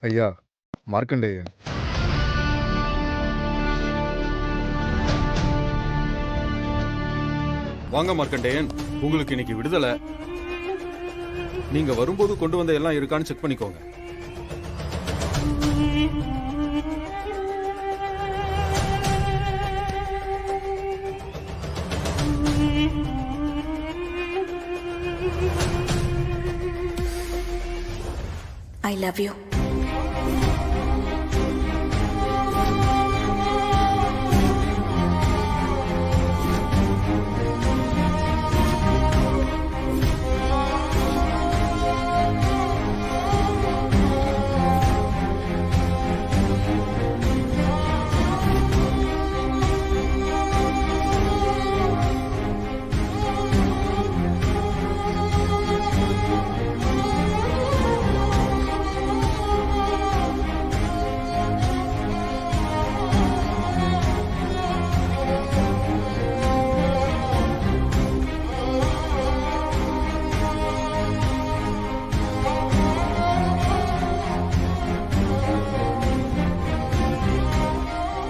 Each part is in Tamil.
ஐயா, மார்க்கண்டேயன். வாங்க மார்க்கண்டேயன், உங்களுக்கு இன்னைக்கு விடுதலை. நீங்க வரும்போது கொண்டு வந்த எல்லாம் இருக்கான்னு செக் பண்ணிக்கோங்க. I love you.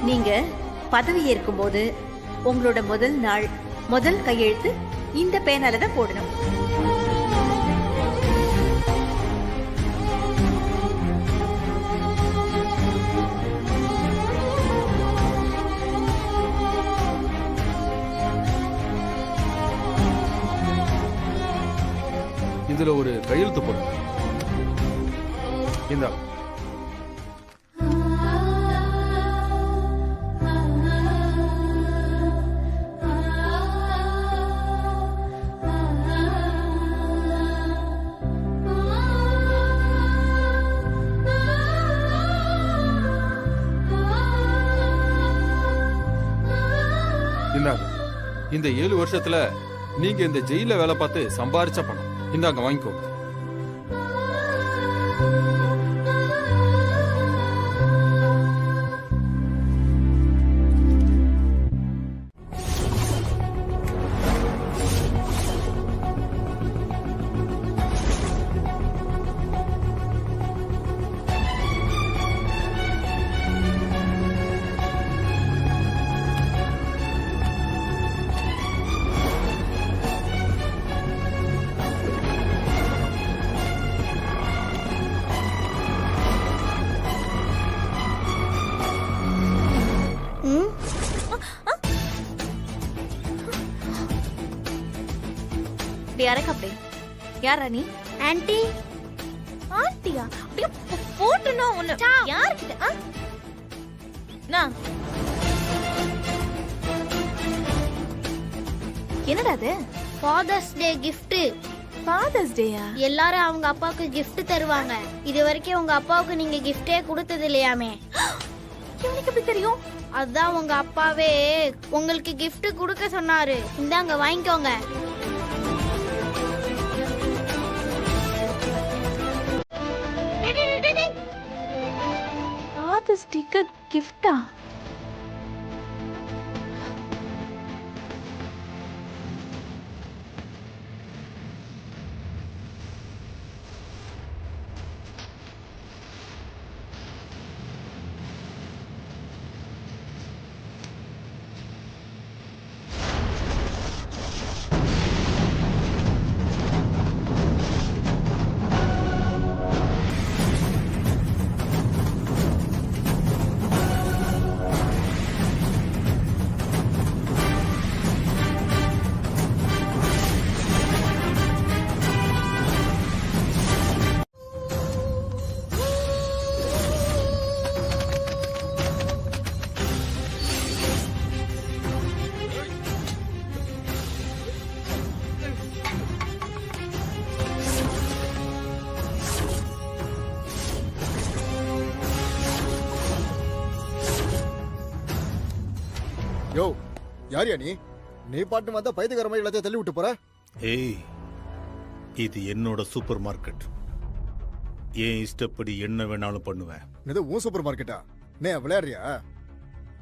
நீங்க பதவி ஏற்கும்போது உங்களோட முதல் நாள் முதல் கையெழுத்து இந்த பேனால தான் போடணும். இதுல ஒரு கையெழுத்து போடுங்க. இந்த இந்த 7 வருஷத்துல நீங்க இந்த ஜெயில வேலை பார்த்து சம்பாரிச்ச பணம் இந்தாங்க வாங்கிக்கோங்க. யாரா நீ? ஆன்ட்டி. ஆண்டியா? போட்டுனா உன்னை யார்கிட்ட? நான் என்னடா அது? ஃபாதர்ஸ் டே gift. ஃபாதர்ஸ் டேயா? எல்லாரும் அவங்க அப்பாவுக்கு gift தருவாங்க. இது வரைக்கும் உங்க அப்பாவுக்கு நீங்க gift-ஏ கொடுத்தது இல்லையாமே. எனக்கு எப்படி தெரியும்? அதான் உங்க அப்பாவே உங்களுக்கு gift கொடுக்க சொன்னாரு. இந்தாங்க வாங்கிக்கோங்க. ஃபாதர்ஸ் டேக்கு கிஃப்டா? யோ யாரியா நீ? நீ பாட்டு வந்தா பைத்தியக்கார மாதிரி எல்லாத்தையும் தள்ளி விட்டு போற. ஏய், இது என்னோட சூப்பர் மார்க்கெட். ஏன் இஷ்டப்படி என்ன வேணாலும் பண்ணுவேன். இது உன் சூப்பர் மார்க்கெட்டா? நீ விளையாடுறியா?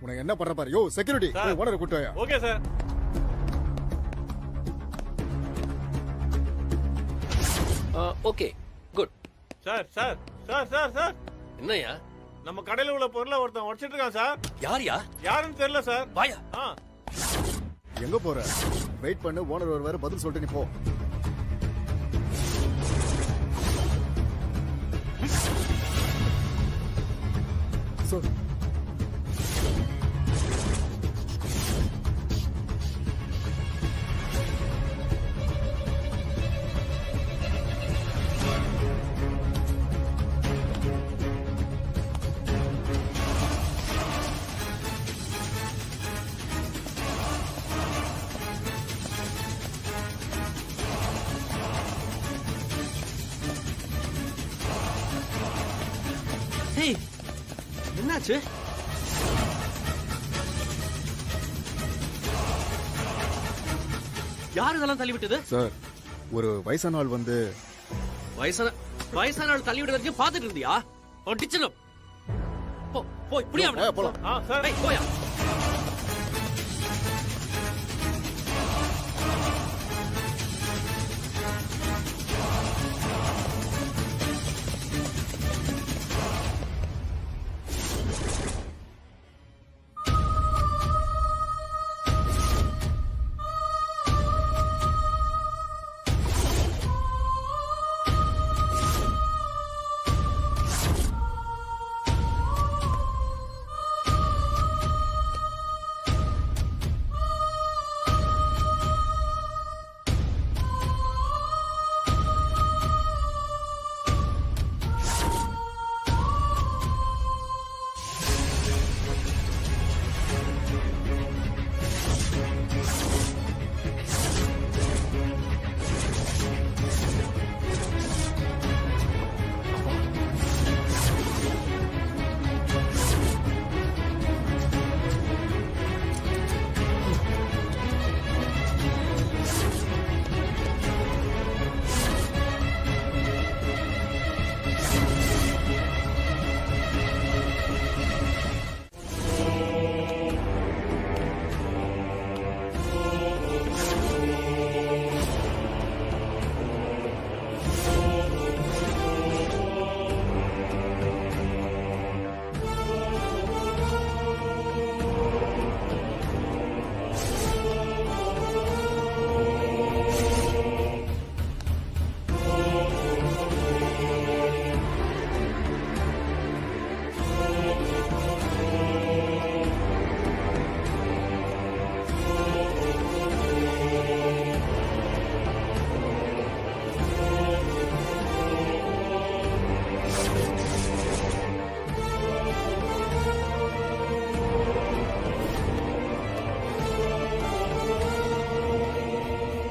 உனக்கு என்ன பண்ற பாரு. யோ செக்யூரிட்டி, ஓனரை கூட்டு வாயா. Okay sir. Okay good. Sir sir sir sir sir என்னையா? நம்ம கடையில உள்ள பொருளை ஒருத்தன் உடைச்சிட்டு இருக்கான் சார். யாரியா? யாருன்னு தெரியல சார். வாயா. எங்க போற? வெயிட் பண்ணு, ஓனர் வருவாரு, பதில் சொல்லிட்டு நீ போ. சார் ஏய், என்னாச்சு? யார் இதெல்லாம் தள்ளி விட்டது? சார், ஒரு வயசான ஆள் வந்து வயசான ஆள் தள்ளி விடுற வரைக்கும் பாத்துட்டு இருந்தியா? அடிச்சணும். போ போ, இப்படியா? போலாம். சார் போயா.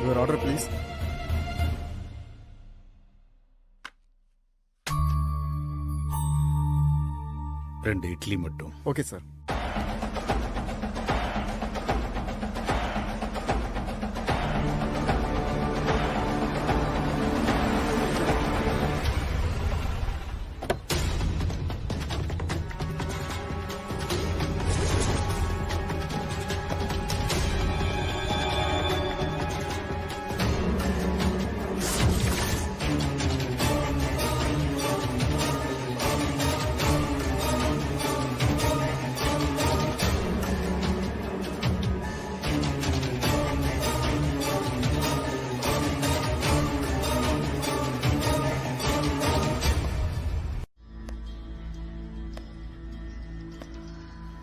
Your order please. ரெண்டு இட்லி மட்டும். Okay sir.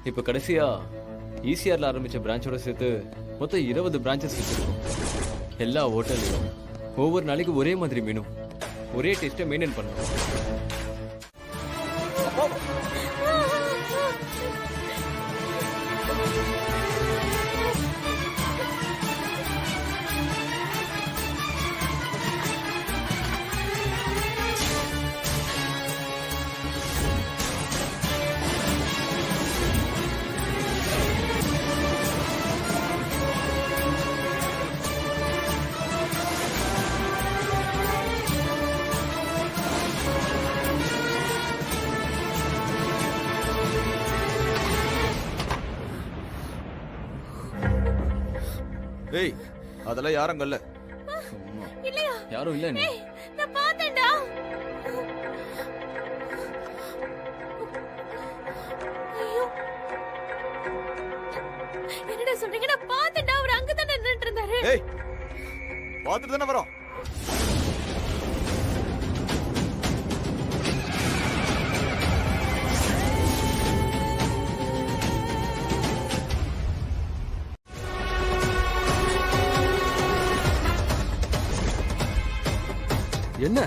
இப்போ கடைசியா ஈசிஆர்ல ஆரம்பிச்ச பிரான்ச்சோட சேர்த்து மொத்தம் 20 பிரான்ச்சஸ் வச்சிருக்கோம். எல்லா ஹோட்டல்லையும் ஒவ்வொரு நாளைக்கு ஒரே மாதிரி மெனு, ஒரே டேஸ்ட்டை மெயின்டைன் பண்ணணும். ஏய் அதெல்லாம் யாரும் இல்ல. இல்லையா? யாரும் இல்ல நீ. நான் பார்த்தேன்டா. ஐயோ. என்னடா சொல்றீங்க? நான் பார்த்தேன்டா. அவர் அங்க தான் நின்னுட்டு இருந்தாரு. ஏய் பாத்துட்டு தானே வரோம். என்ன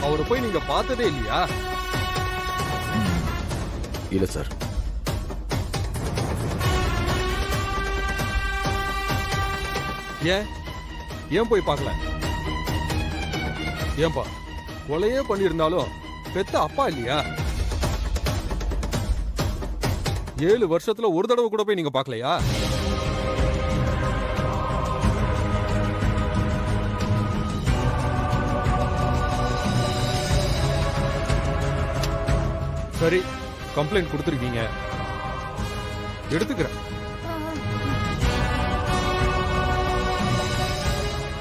அவரை போய் நீங்க பார்த்ததே இல்லையா? இல்ல சார். ஏன் போய் பார்க்கல? ஏன்பா கொலையே பண்ணிருந்தாலும் பெத்த அப்பா இல்லையா? 7 வருஷத்துல ஒரு தடவை கூட போய் நீங்க பார்க்கலையா? சரி, கம்ப்ளைண்ட் கொடுத்துருக்கீங்க, எடுத்துக்கிறேன்.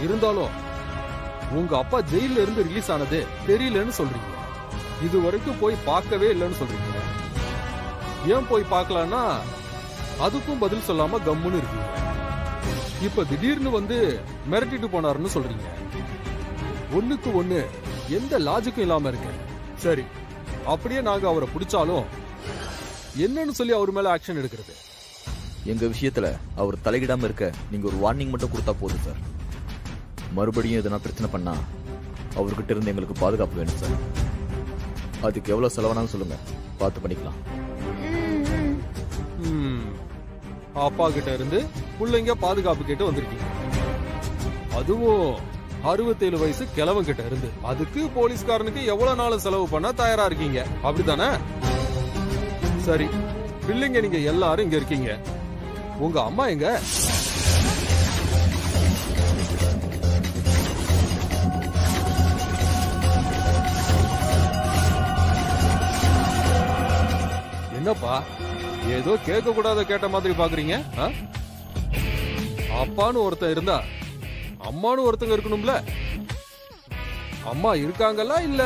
இருந்தாலும் உங்க அப்பா ஜெயில இருந்து ரிலீஸ் ஆனது தெரியலன்னு சொல்றீங்க. இது வரைக்கும் போய் பார்க்கவே இல்லைன்னு சொல்றீங்க. ஏன் போய் பார்க்கலான்னா அதுக்கும் பதில் சொல்லாம கம்முன்னு இருக்கீங்க. இப்ப திடீர்னு வந்து மிரட்டிட்டு போனாருன்னு சொல்றீங்க. ஒண்ணுக்கு ஒண்ணு எந்த லாஜிக்கும் இல்லாம இருக்கு. சரி, அப்படியே நாங்க அவரை பிடிச்சாலும் என்னன்னு சொல்லி அவர் மேல ஆக்ஷன் எடுக்கிறது? எங்க விஷயத்துல அவர் தலையிடாம இருக்க நீங்க ஒரு வார்னிங் மட்டும் கொடுத்தா போதும் சார். மறுபடியும் எதனா பிரச்சனை பண்ணா அவர்கிட்ட இருந்து எங்களுக்கு பாதுகாப்பு வேணும் சார். அதுக்கு எவ்வளவு செலவானாலும் சொல்லுங்க, பார்த்து பண்ணிக்கலாம். அப்பா கிட்ட இருந்து பிள்ளைங்க பாதுகாப்பு கேட்டு வந்திருக்கீங்க, அதுவும் 67 வயசு கிழவன் கிட்ட இருந்து. அதுக்கு போலீஸ்காரனுக்கு எவ்வளவு நாள் செலவு பண்ண தயாரா இருக்கீங்க, அப்படித்தானே? சரி, பிள்ளைங்க நீங்க எல்லாரும் இங்க இருக்கீங்க, உங்க அம்மா எங்க? என்னப்பா ஏதோ கேட்க கூடாத கேட்ட மாதிரி பாக்குறீங்க? அப்பான்னு ஒருத்தன் இருந்தா அம்மானு ஒருத்தங்க இருக்கணும்ல. அம்மா இருக்காங்களா இல்ல?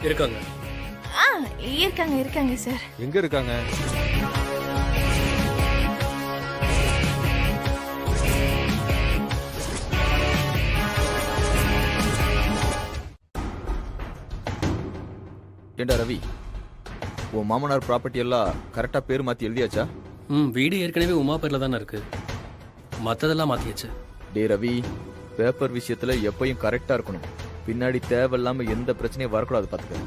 இருக்காங்க. இருக்காங்க சார். எங்க இருக்காங்க? ஏண்டா ரவி, உன் மாமனார் ப்ராப்பர்ட்டி எல்லாம் கரெக்டா பேர் மாத்தி எழுதியாச்சா? வீடு ஏற்கனவே உமா பேர்ல தானே இருக்கு, மத்ததெல்லாம் மாத்தியாச்சு. டே ரவி, பேப்பர் விஷயத்துல எப்பயும் கரெக்டா இருக்கணும். பின்னாடி தேவையில்லாம எந்த பிரச்சனையும் வரக்கூடாது பாத்துக்க.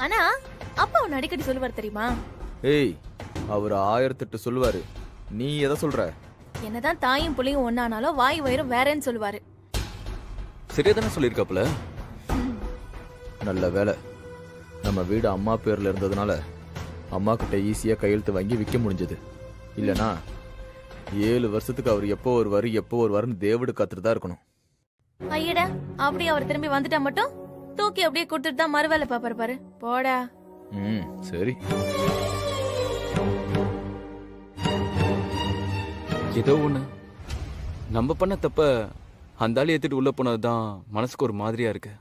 ஆனா அப்பா உன்னை அடிக்கடி சொல்லுவார் தெரியுமா? ஏய், அவர் 1008 சொல்லுவாரு, நீ எதை சொல்ற? என்னதான் தாயும் புள்ளையும் ஒன்னானாலும் வாய் வயிறும் வேறேன்னு சொல்லுவாரு. சரியா தானே சொல்லியிருக்காப்புல. நல்ல வேலை, நம்ம வீடு அம்மா பேர்ல இருந்ததுனால அம்மா கிட்ட ஈஸியா கையெழுத்து வாங்கி விற்க முடிஞ்சது. இல்லனா 7 வருஷத்துக்கு அவர் எப்போ வருவாருன்னு தேவடு காத்துட்டு தான் இருக்கணும். ஐயடா, அப்படி அவர் திரும்பி வந்துட்டா மட்டும் தூக்கி அப்படியே கொடுத்துட்டு தான் மறுவேலை பாப்பாரு பாரு. போடா. சரி. ஏதோ ஒண்ணு நம்ம பண்ண தப்ப அந்த ஆளு ஏத்துட்டு உள்ள போனதுதான் மனசுக்கு ஒரு மாதிரியா இருக்கு.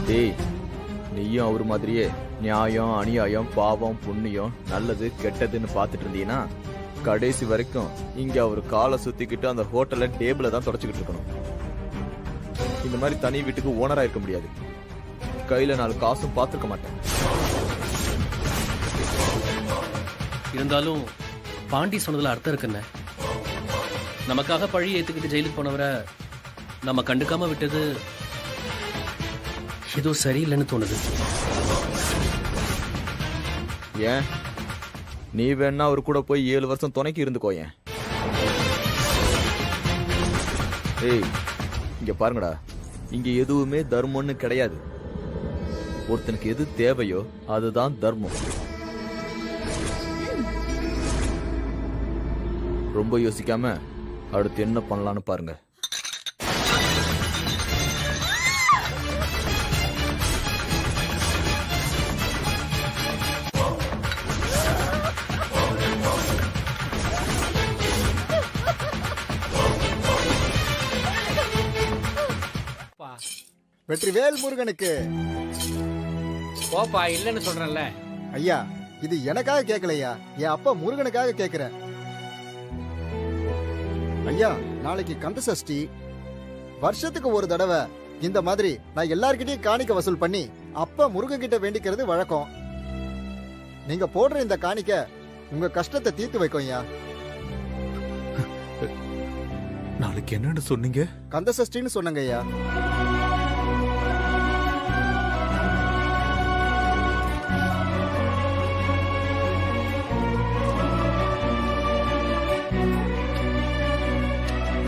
டேய், நீயும் அவர் மாதிரியே நியாயம் அநியாயம் பாவம் புண்ணியம் நல்லது கெட்டதுன்னு பார்த்துட்டு இருந்தீங்கன்னா கடைசி வரைக்கும் இங்க அவர் காலை சுத்திக்கிட்டு அந்த ஹோட்டல்ல டேபிள தான் தொடச்சுக்கிட்டு இருக்கணும். இந்த மாதிரி தனி வீட்டுக்கு ஓனரா இருக்க முடியாது. கையில 4 காசும் பார்த்துருக்க மாட்டேன். இருந்தாலும் பாண்டி சொன்னதுல அர்த்தம் இருக்குன்னு. நமக்காக பழி ஏத்துக்கிட்டு ஜெயிலுக்கு போனவரை நம்ம கண்டுக்காம விட்டது ஏதோ சரியில்லைன்னு தோணுது. ஏன் நீ வேணா அவர் கூட போய் 7 வருஷம் துணைக்கு இருந்துக்கோயேன். ஏய், இங்க பாருங்கடா, இங்க எதுவுமே தர்மம்னு கிடையாது. ஒருத்தனுக்கு எது தேவையோ அதுதான் தர்மம். ரொம்ப யோசிக்காம அடுத்து என்ன பண்ணலான்னு பாருங்க. வெற்றிவேல் முருகனுக்கு. போப்பா, இல்லைன்னு சொல்றேன்ல. ஐயா, இது எனக்காக கேட்கலையா, என் அப்பா முருகனுக்காக கேட்கிறேன். ஐயா, நாளைக்கு கந்த சஷ்டி. வருஷத்துக்கு ஒரு தடவை இந்த மாதிரி நான் எல்லார்கிட்டயும் காணிக்க வசூல் பண்ணி அப்பா முருகன் கிட்ட வேண்டிக்கிறது வழக்கம். நீங்க போடுற இந்த காணிக்க உங்க கஷ்டத்தை தீர்த்து வைக்கும் ஐயா. நாளைக்கு என்னன்னு சொன்னீங்க? கந்த சஷ்டின்னு சொன்னங்க ஐயா.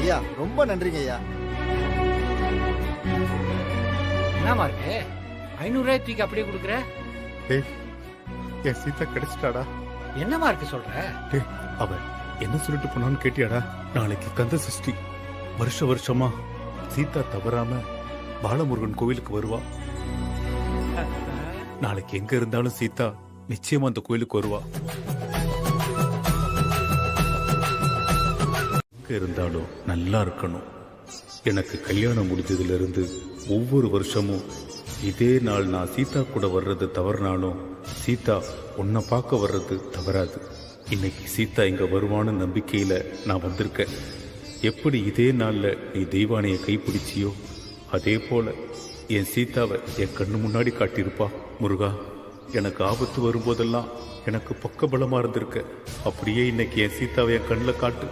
ஐயா, ரொம்ப நன்றிங்க ஐயா. என்னமா இருக்கு? 500 ரூபாய் தூக்கி அப்படியே கொடுக்குற? என் சீதா கிடைச்சிட்டாடா. என்னமா இருக்கு சொல்ற? அவன் என்ன சொல்லிட்டு போனான்னு கேட்டியாடா? நாளைக்கு கந்த சஷ்டி. வருஷமா சீதா தவறாம பாலமுருகன் கோவிலுக்கு வருவா. நாளைக்கு எங்க இருந்தாலும் சீதா நிச்சயமா அந்த கோயிலுக்கு வருவா. எங்க இருந்தாலும் நல்லா இருக்கணும். எனக்கு கல்யாணம் முடிஞ்சதுல இருந்து ஒவ்வொரு வருஷமும் இதே நாள் நான் சீதா கூட வர்றது தவறுனாலும் சீதா உன்னை பார்க்க வர்றது தவறாது. இன்னைக்கு சீதா இங்க வருவான்னு நம்பிக்கையில நான் வந்திருக்கேன். எப்படி இதே நாள்ல நீ தெய்வானைய கைப்பிடிச்சியோ அதே போல என் சீதாவை என் கண்ணு முன்னாடி காட்டியிருப்பா. முருகா, எனக்கு ஆபத்து வரும்போதெல்லாம் எனக்கு பக்கபலமா இருந்திருக்க. அப்படியே இன்னைக்கு என் சீதாவை என் கண்ணில் காட்டு.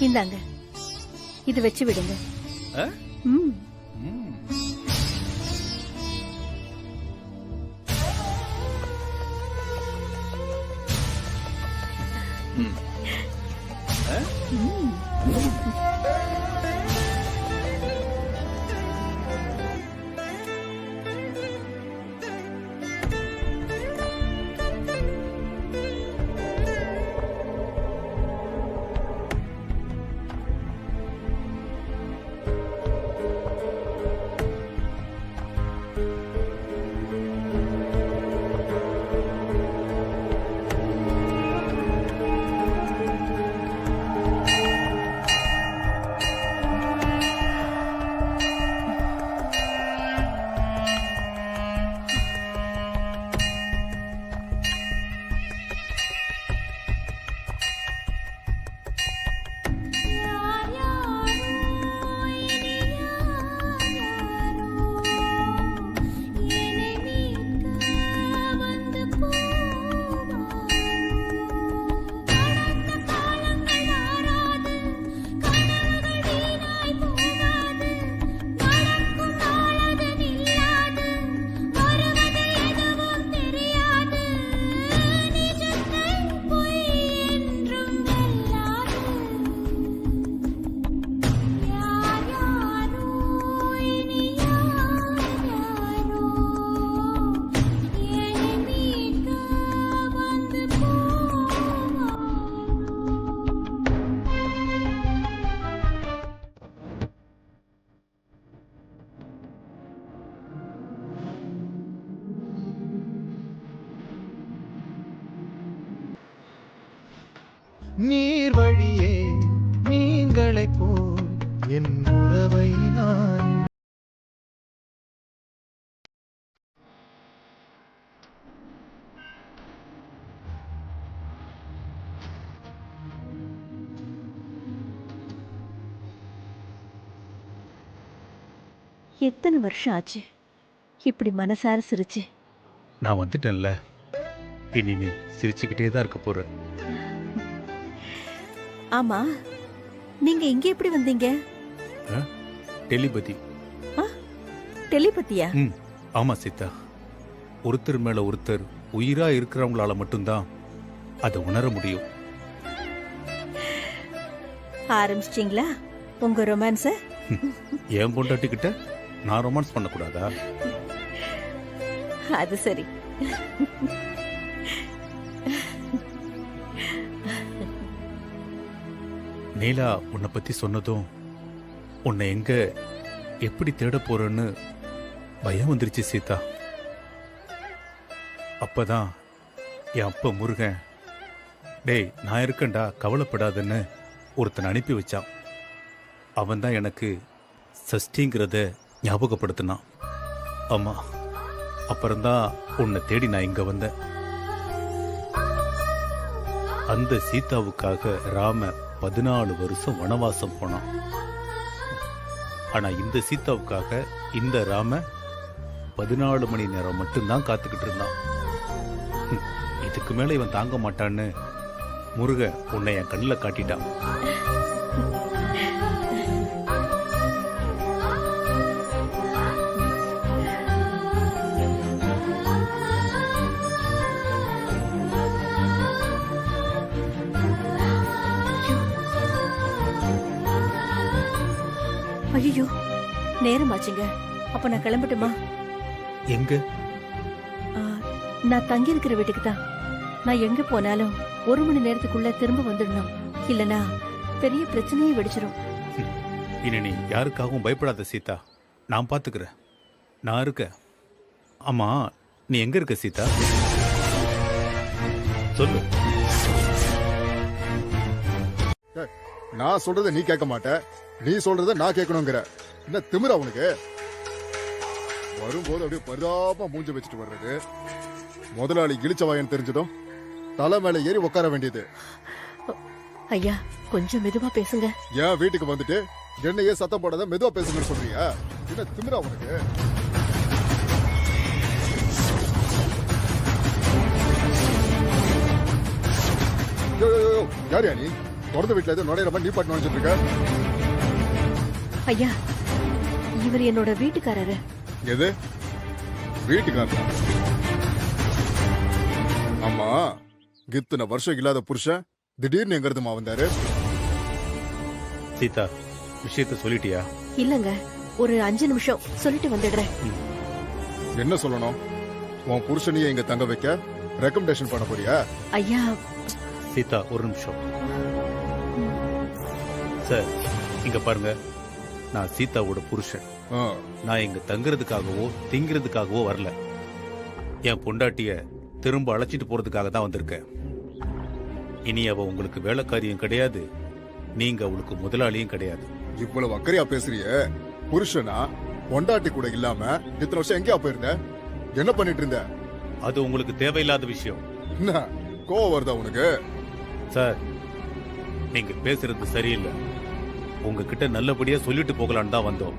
இந்தாங்க, இது வச்சு விடுங்க. ம். நீர் வழியே மீன்களை போல் என் உறவை நான் எத்தனை வருஷம் ஆச்சு இப்படி மனசார சிரிச்சு? நான் வந்துட்டேன்ல, இனி நீ சிரிச்சுக்கிட்டே தான் இருக்க போற. ஆமா, நீங்க இங்க எப்படி வந்தீங்க? டெலிபதி டெலிபதியா? ஆமா சீதா, ஒருத்தர் மேல ஒருத்தர் உயிரா இருக்கிறவங்களால மட்டும்தான் அதை உணர முடியும். ஆரம்பிச்சிட்டீங்களா உங்க ரொமான்ஸ? என் பொண்டாட்டி கிட்ட நான் ரொமான்ஸ் பண்ணக்கூடாதா? அது சரி. நீலா உன்னை பத்தி சொன்னதும் உன்னை எங்க எப்படி தேட போறேன்னு பயம் வந்துருச்சு சீதா. அப்பதான் என் அப்பா முருகன், டேய் நான் இருக்கேன்டா கவலைப்படாதன்னு ஒருத்தன் அனுப்பி வச்சான். அவன் தான் எனக்கு சஷ்டிங்கிறத ஞாபகப்படுத்தினான். ஆமா, அப்புறம்தான் உன்னை தேடி நான் இங்க வந்தேன். அந்த சீதாவுக்காக ராம 14 வருஷம் வனவாசம் போனான். ஆனா இந்த சீதாவுக்காக இந்த ராம 14 மணி நேரம் மட்டும்தான் காத்துக்கிட்டு இருந்தான். இதுக்கு மேல இவன் தாங்க மாட்டான்னு முருக உன்னை என் கண்ணில் காட்டிட்டான். ஐயோ, நேரமாச்சுங்க. அப்ப நான் கிளம்பட்டுமா? எங்க? நான் தங்கி இருக்கிற வீட்டுக்கு தான். நான் எங்க போனாலும் 1 மணி நேரத்துக்குள்ள திரும்ப வந்துடணும். இல்லனா பெரிய பிரச்சனையே வெடிச்சிடும். இனி நீ யாருக்காகவும் பயப்படாத சீதா, நான் பாத்துக்கிறேன். நான் இருக்கேன். ஆமா, நீ எங்க இருக்க சீதா? சொல்லு. நான் சொல்றத நீ கேட்க மாட்ட, நீ சொல்றத நான் கேட்கணுங்கிற என்ன திமிரா உனக்கு? வரும்போது அப்படியே பரிதாபமா மூஞ்ச வச்சுட்டு வர்றது. முதலாளி இழிச்சவாயன் தெரிஞ்சதும் தலை மேல ஏறி உட்கார வேண்டியது. ஐயா, கொஞ்சம் மெதுவா பேசுங்க. ஏன் வீட்டுக்கு வந்துட்டு என்னையே சத்தம் போடாத மெதுவா பேசுங்கன்னு சொல்றியா? என்ன திமிரா உனக்கு? யாரியா நீ? திறந்த வீட்டுல எதுவும் நுழையிற மாதிரி நீ பாட்டு நுழைஞ்சிட்டு இருக்க? ஐயா, இவர் என்னோட வீட்டுக்காரரு. எது வீட்டுக்காரா? ஆமா, இத்தனை வருஷம் இல்லாத புருஷன் திடீர்னு எங்க இருந்துமா வந்தாரு? சீதா, விஷயத்த சொல்லிட்டியா? இல்லங்க, ஒரு 5 நிமிஷம் சொல்லிட்டு வந்துடுறேன். என்ன சொல்லணும்? உன் புருஷனையே இங்க தங்க வைக்க ரெக்கமெண்டேஷன் பண்ண போறியா? ஐயா சீதா, ஒரு நிமிஷம் சார். இங்க பாருங்க, நான் சீதாவோட புருஷன். நான் இங்க தங்குறதுக்காகவோ திங்கிறதுக்காகவோ வரல. என் பொண்டாட்டிய திரும்ப அழைச்சிட்டு போறதுக்காக தான் வந்திருக்கேன். இனி அவ உங்களுக்கு வேலைக்காரியும் கிடையாது, நீங்க அவளுக்கு முதலாளியும் கிடையாது. இவ்வளவு அக்கறையா பேசுறிய? புருஷனா பொண்டாட்டி கூட இல்லாம இத்தனை வருஷம் எங்கேயா போயிருந்த? என்ன பண்ணிட்டு இருந்த? அது உங்களுக்கு தேவையில்லாத விஷயம். என்ன கோவம் வருதா உனக்கு? சார், நீங்க பேசுறது சரியில்லை. உங்ககிட்ட நல்லபடியா சொல்லிட்டு போகலான்னு தான் வந்தோம்.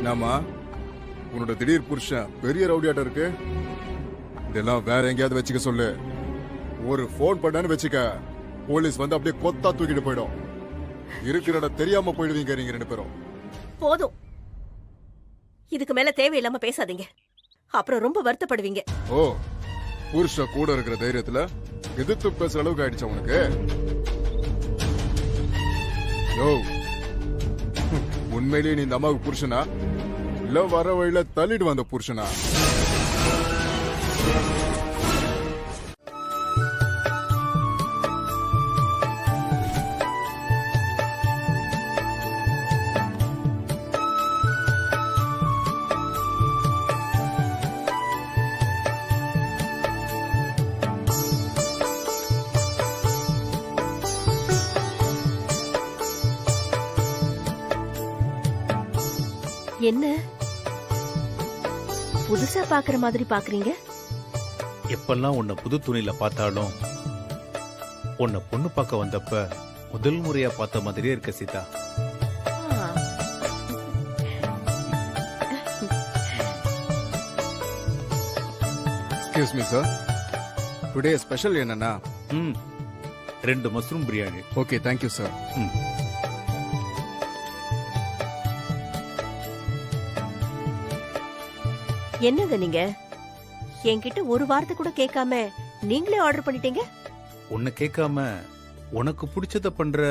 நாமா, உன்னோட திடீர் புருஷன் பெரிய ரவுடியாட்ட இருக்கு. இதெல்லாம் வேற எங்கேயாவது வச்சுக்க சொல்லு. ஒரு போன் பண்ணான்னு வச்சுக்க, போலீஸ் வந்து அப்படியே கொத்தா தூக்கிட்டு போயிடும். இருக்கிற இடம் தெரியாம போயிடுவீங்க நீங்க 2 பேரும். போதும், இதுக்கு மேல தேவையில்லாம பேசாதீங்க, அப்புறம் ரொம்ப வருத்தப்படுவீங்க. ஓ, புருஷ கூட இருக்கிற தைரியத்துல எதிர்த்து பேசுற அளவுக்கு ஆயிடுச்சா உனக்கு? யோ, உண்மையிலேயே நீ இந்த அம்மாவுக்கு புருஷனா இல்ல வர வழியில தள்ளிட்டு வந்த புருஷனா? என்ன புதுசா பாக்குற மாதிரி பாக்குறீங்க? எப்பெல்லாம் உன்னை புது துணியில பார்த்தாலும் உன்னை பொண்ணு பார்க்க வந்தப்ப முதல் முறையா பார்த்த மாதிரியே இருக்க Sita. Excuse me sir, today special என்னன்னா 2 mushroom biryani. Okay, thank you sir. என்னங்க நீங்க என்கிட்ட ஒரு வார்த்தை கூட கேட்காம நீங்களே ஆர்டர் பண்ணிட்டீங்க? உன்னை கேட்காம உனக்கு பிடிச்சத பண்ற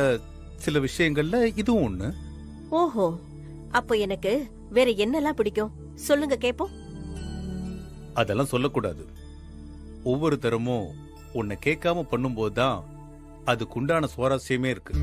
சில விஷயங்கள்ல இதுவும் ஒண்ணு. ஓஹோ, அப்போ எனக்கு வேற என்னெல்லாம் பிடிக்கும் சொல்லுங்க கேப்போம். அதெல்லாம் சொல்லக்கூடாது. ஒவ்வொரு தரமும் உன்னை கேட்காம பண்ணும்போதுதான் அதுக்குண்டான சுவாரஸ்யமே இருக்கு.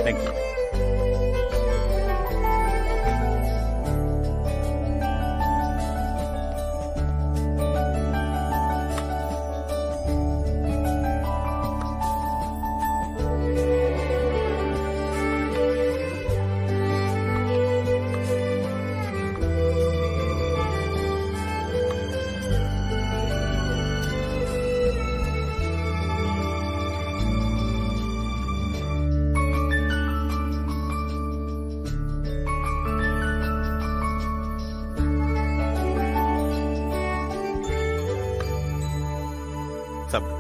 தேங்க்யூ. சாப்பிடு.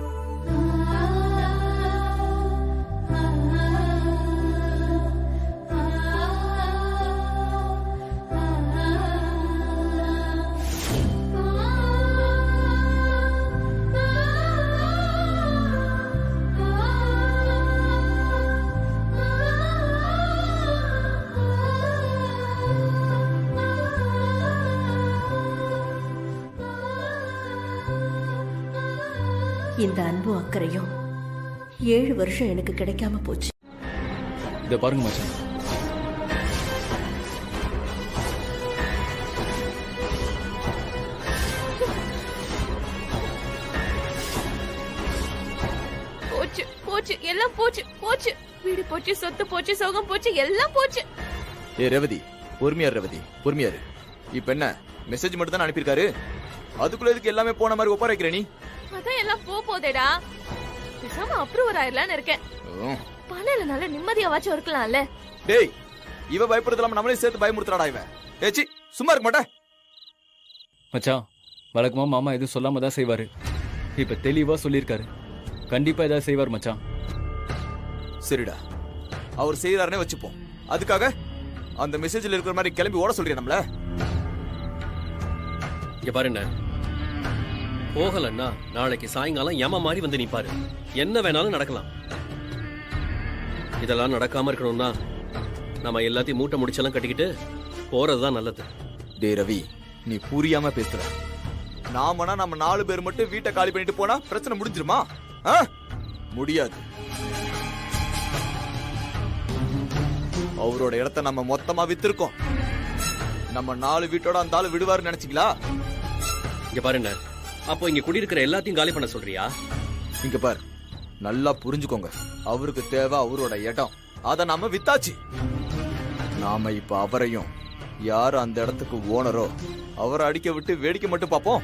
இந்த அன்பும் அக்கறையும் 7 வருஷம் எனக்கு கிடைக்காம போச்சு. இத பாருங்க மச்சான், போச்சு போச்சு, எல்லாம் போச்சு போச்சு. வீடு போச்சு, சொத்து போச்சு, சோகம் போச்சு, எல்லாம் போச்சு. ஏ ரேவதி, பொறுமையாரு ரேவதி, பொறுமையாரு. இப்ப என்ன மெசேஜ் மட்டும் தான் அனுப்பியிருக்காரு, அதுக்குள்ள இதுக்கு எல்லாமே போன மாதிரி ஒப்பார வைக்கிற நீ? அதான் எல்லாம் போதேடா. பேசாம அப்ரூவர் ஆயிரலான்னு இருக்கேன். பணம் இல்லனால நிம்மதியாவாச்சும் இருக்கலாம்ல. டேய், இவ பயப்படுறதுல நம்மளே சேர்த்து பயமுறுத்துறாடா இவன். ஏச்சி, சும்மா இருக்க மாட்டே. மச்சான், வழக்கமா மாமா எதுவும் சொல்லாம தான் செய்வாரு. இப்ப தெளிவா சொல்லியிருக்காரு, கண்டிப்பா ஏதாவது செய்வார் மச்சான். சரிடா, அவர் செய்யறாருனே வச்சுப்போம். அதுக்காக அந்த மெசேஜ்ல இருக்கிற மாதிரி கிளம்பி ஓட சொல்றியா நம்மள? இங்க பாருங்க, போகலன்னா நாளைக்கு சாயங்காலம் ஏமா மாதிரி வந்து நிப்பாரு. என்ன வேணாலும் நடக்கலாம். இதெல்லாம் நடக்காம இருக்கணும்னா நம்ம எல்லாத்தையும் மூட்டை முடிச்செல்லாம் கட்டிக்கிட்டு போறதுதான் நல்லது. டே ரவி, நீ புரியாம பேசுற. நாமனா நம்ம 4 பேர் மட்டும் வீட்டை காலி பண்ணிட்டு போனா பிரச்சனை முடிஞ்சிருமா? முடியாது. அவரோட இடத்த நம்ம மொத்தமா வித்திருக்கோம். நம்ம 4 வீட்டோட அந்த ஆளு விடுவாருன்னு நினைச்சீங்களா? இங்க பாருங்க, அப்போ இங்க குடியிருக்கிற எல்லாத்தையும் காலி பண்ண சொல்றியா? இங்க பாரு, நல்லா புரிஞ்சுக்கோங்க. அவருக்கு தேவை அவரோட இடம், அத நாம வித்தாச்சு. நாம இப்ப அவரையும், யாரு அந்த இடத்துக்கு ஓனரோ அவரை அடிக்க விட்டு வேடிக்கை மட்டும் பார்ப்போம்.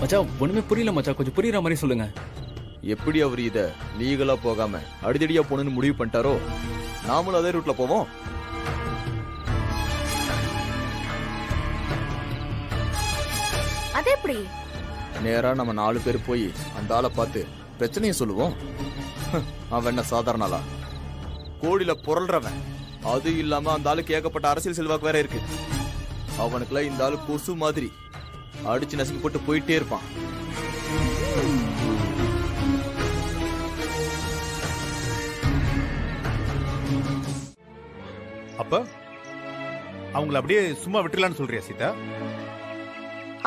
மச்சான், ஒண்ணுமே புரியல மச்சான், கொஞ்சம் புரியுற மாதிரி சொல்லுங்க. எப்படி அவர் இத லீகலா போகாம அடிதடியா போகணும்னு முடிவு பண்ணிட்டாரோ, நாமளும் அதே ரூட்ல போவோம். அது எப்படி? நேரா நம்ம 4 பேர் போய் அந்த ஆளை பார்த்து பிரச்சனையை சொல்லுவோம். அவன் என்ன சாதாரண ஆளா? கோடியில புரள்றவன். அது இல்லாம அந்த ஆளுக்கு ஏகப்பட்ட அரசியல் செல்வாக்கு வேற இருக்கு. அவனுக்குலாம் இந்த ஆளு கொசு மாதிரி அடிச்சு நசுக்கி போட்டு போயிட்டே இருப்பான். அப்ப அவங்கள அப்படியே சும்மா விட்டுலான்னு சொல்றியா சீதா?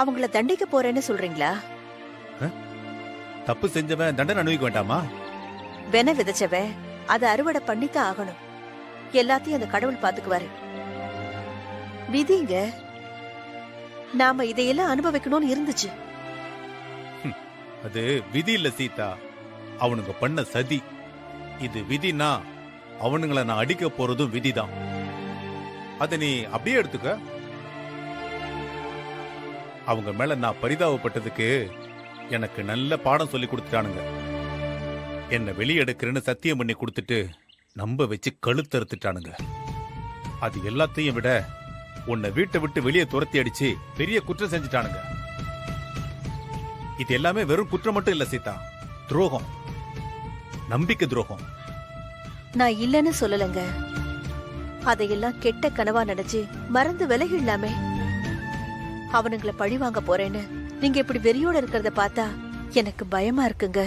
அவங்கள தண்டிக்க போறேன்னு சொல்றீங்களா? தப்பு செஞ்சவன் தண்டனை அனுபவிக்க வேண்டாமா? வென விதைச்சவன் அதை அறுவடை பண்ணித்தான் ஆகணும். எல்லாத்தையும் அந்த கடவுள் பாத்துக்குவாரு. விதிங்க, நாம இதையெல்லாம் அனுபவிக்கணும்னு இருந்துச்சு. அது விதி இல்ல சீதா, அவனுங்க பண்ண சதி. இது விதினா அவனுங்களை நான் அடிக்க போறதும் விதிதான். அத நீ அப்படியே எடுத்துக்க. அவங்க மேல நான் பரிதாபப்பட்டதுக்கு எனக்கு நல்ல பாடம் சொல்லி கொடுத்துட்டானுங்க. என்ன வெளியெடுக்கிறேன்னு சத்தியம் பண்ணி கொடுத்துட்டு நம்ப வச்சு கழுத்தறுத்துட்டானுங்க. அது எல்லாத்தையும் விட உன்னை வீட்டை விட்டு வெளியே துரத்தி அடிச்சு பெரிய குற்றம் செஞ்சுட்டானுங்க. இது எல்லாமே வெறும் குற்றம் மட்டும் இல்ல சீதா, துரோகம், நம்பிக்கை துரோகம். நான் இல்லன்னு சொல்லலங்க. அதையெல்லாம் கெட்ட கனவா நினைச்சு மறந்து விலகிடலாமே. அவனுங்களை பழி வாங்க போறேன்னு நீங்க இப்படி வெறியோட இருக்கிறத பார்த்தா எனக்கு பயமா இருக்குங்க.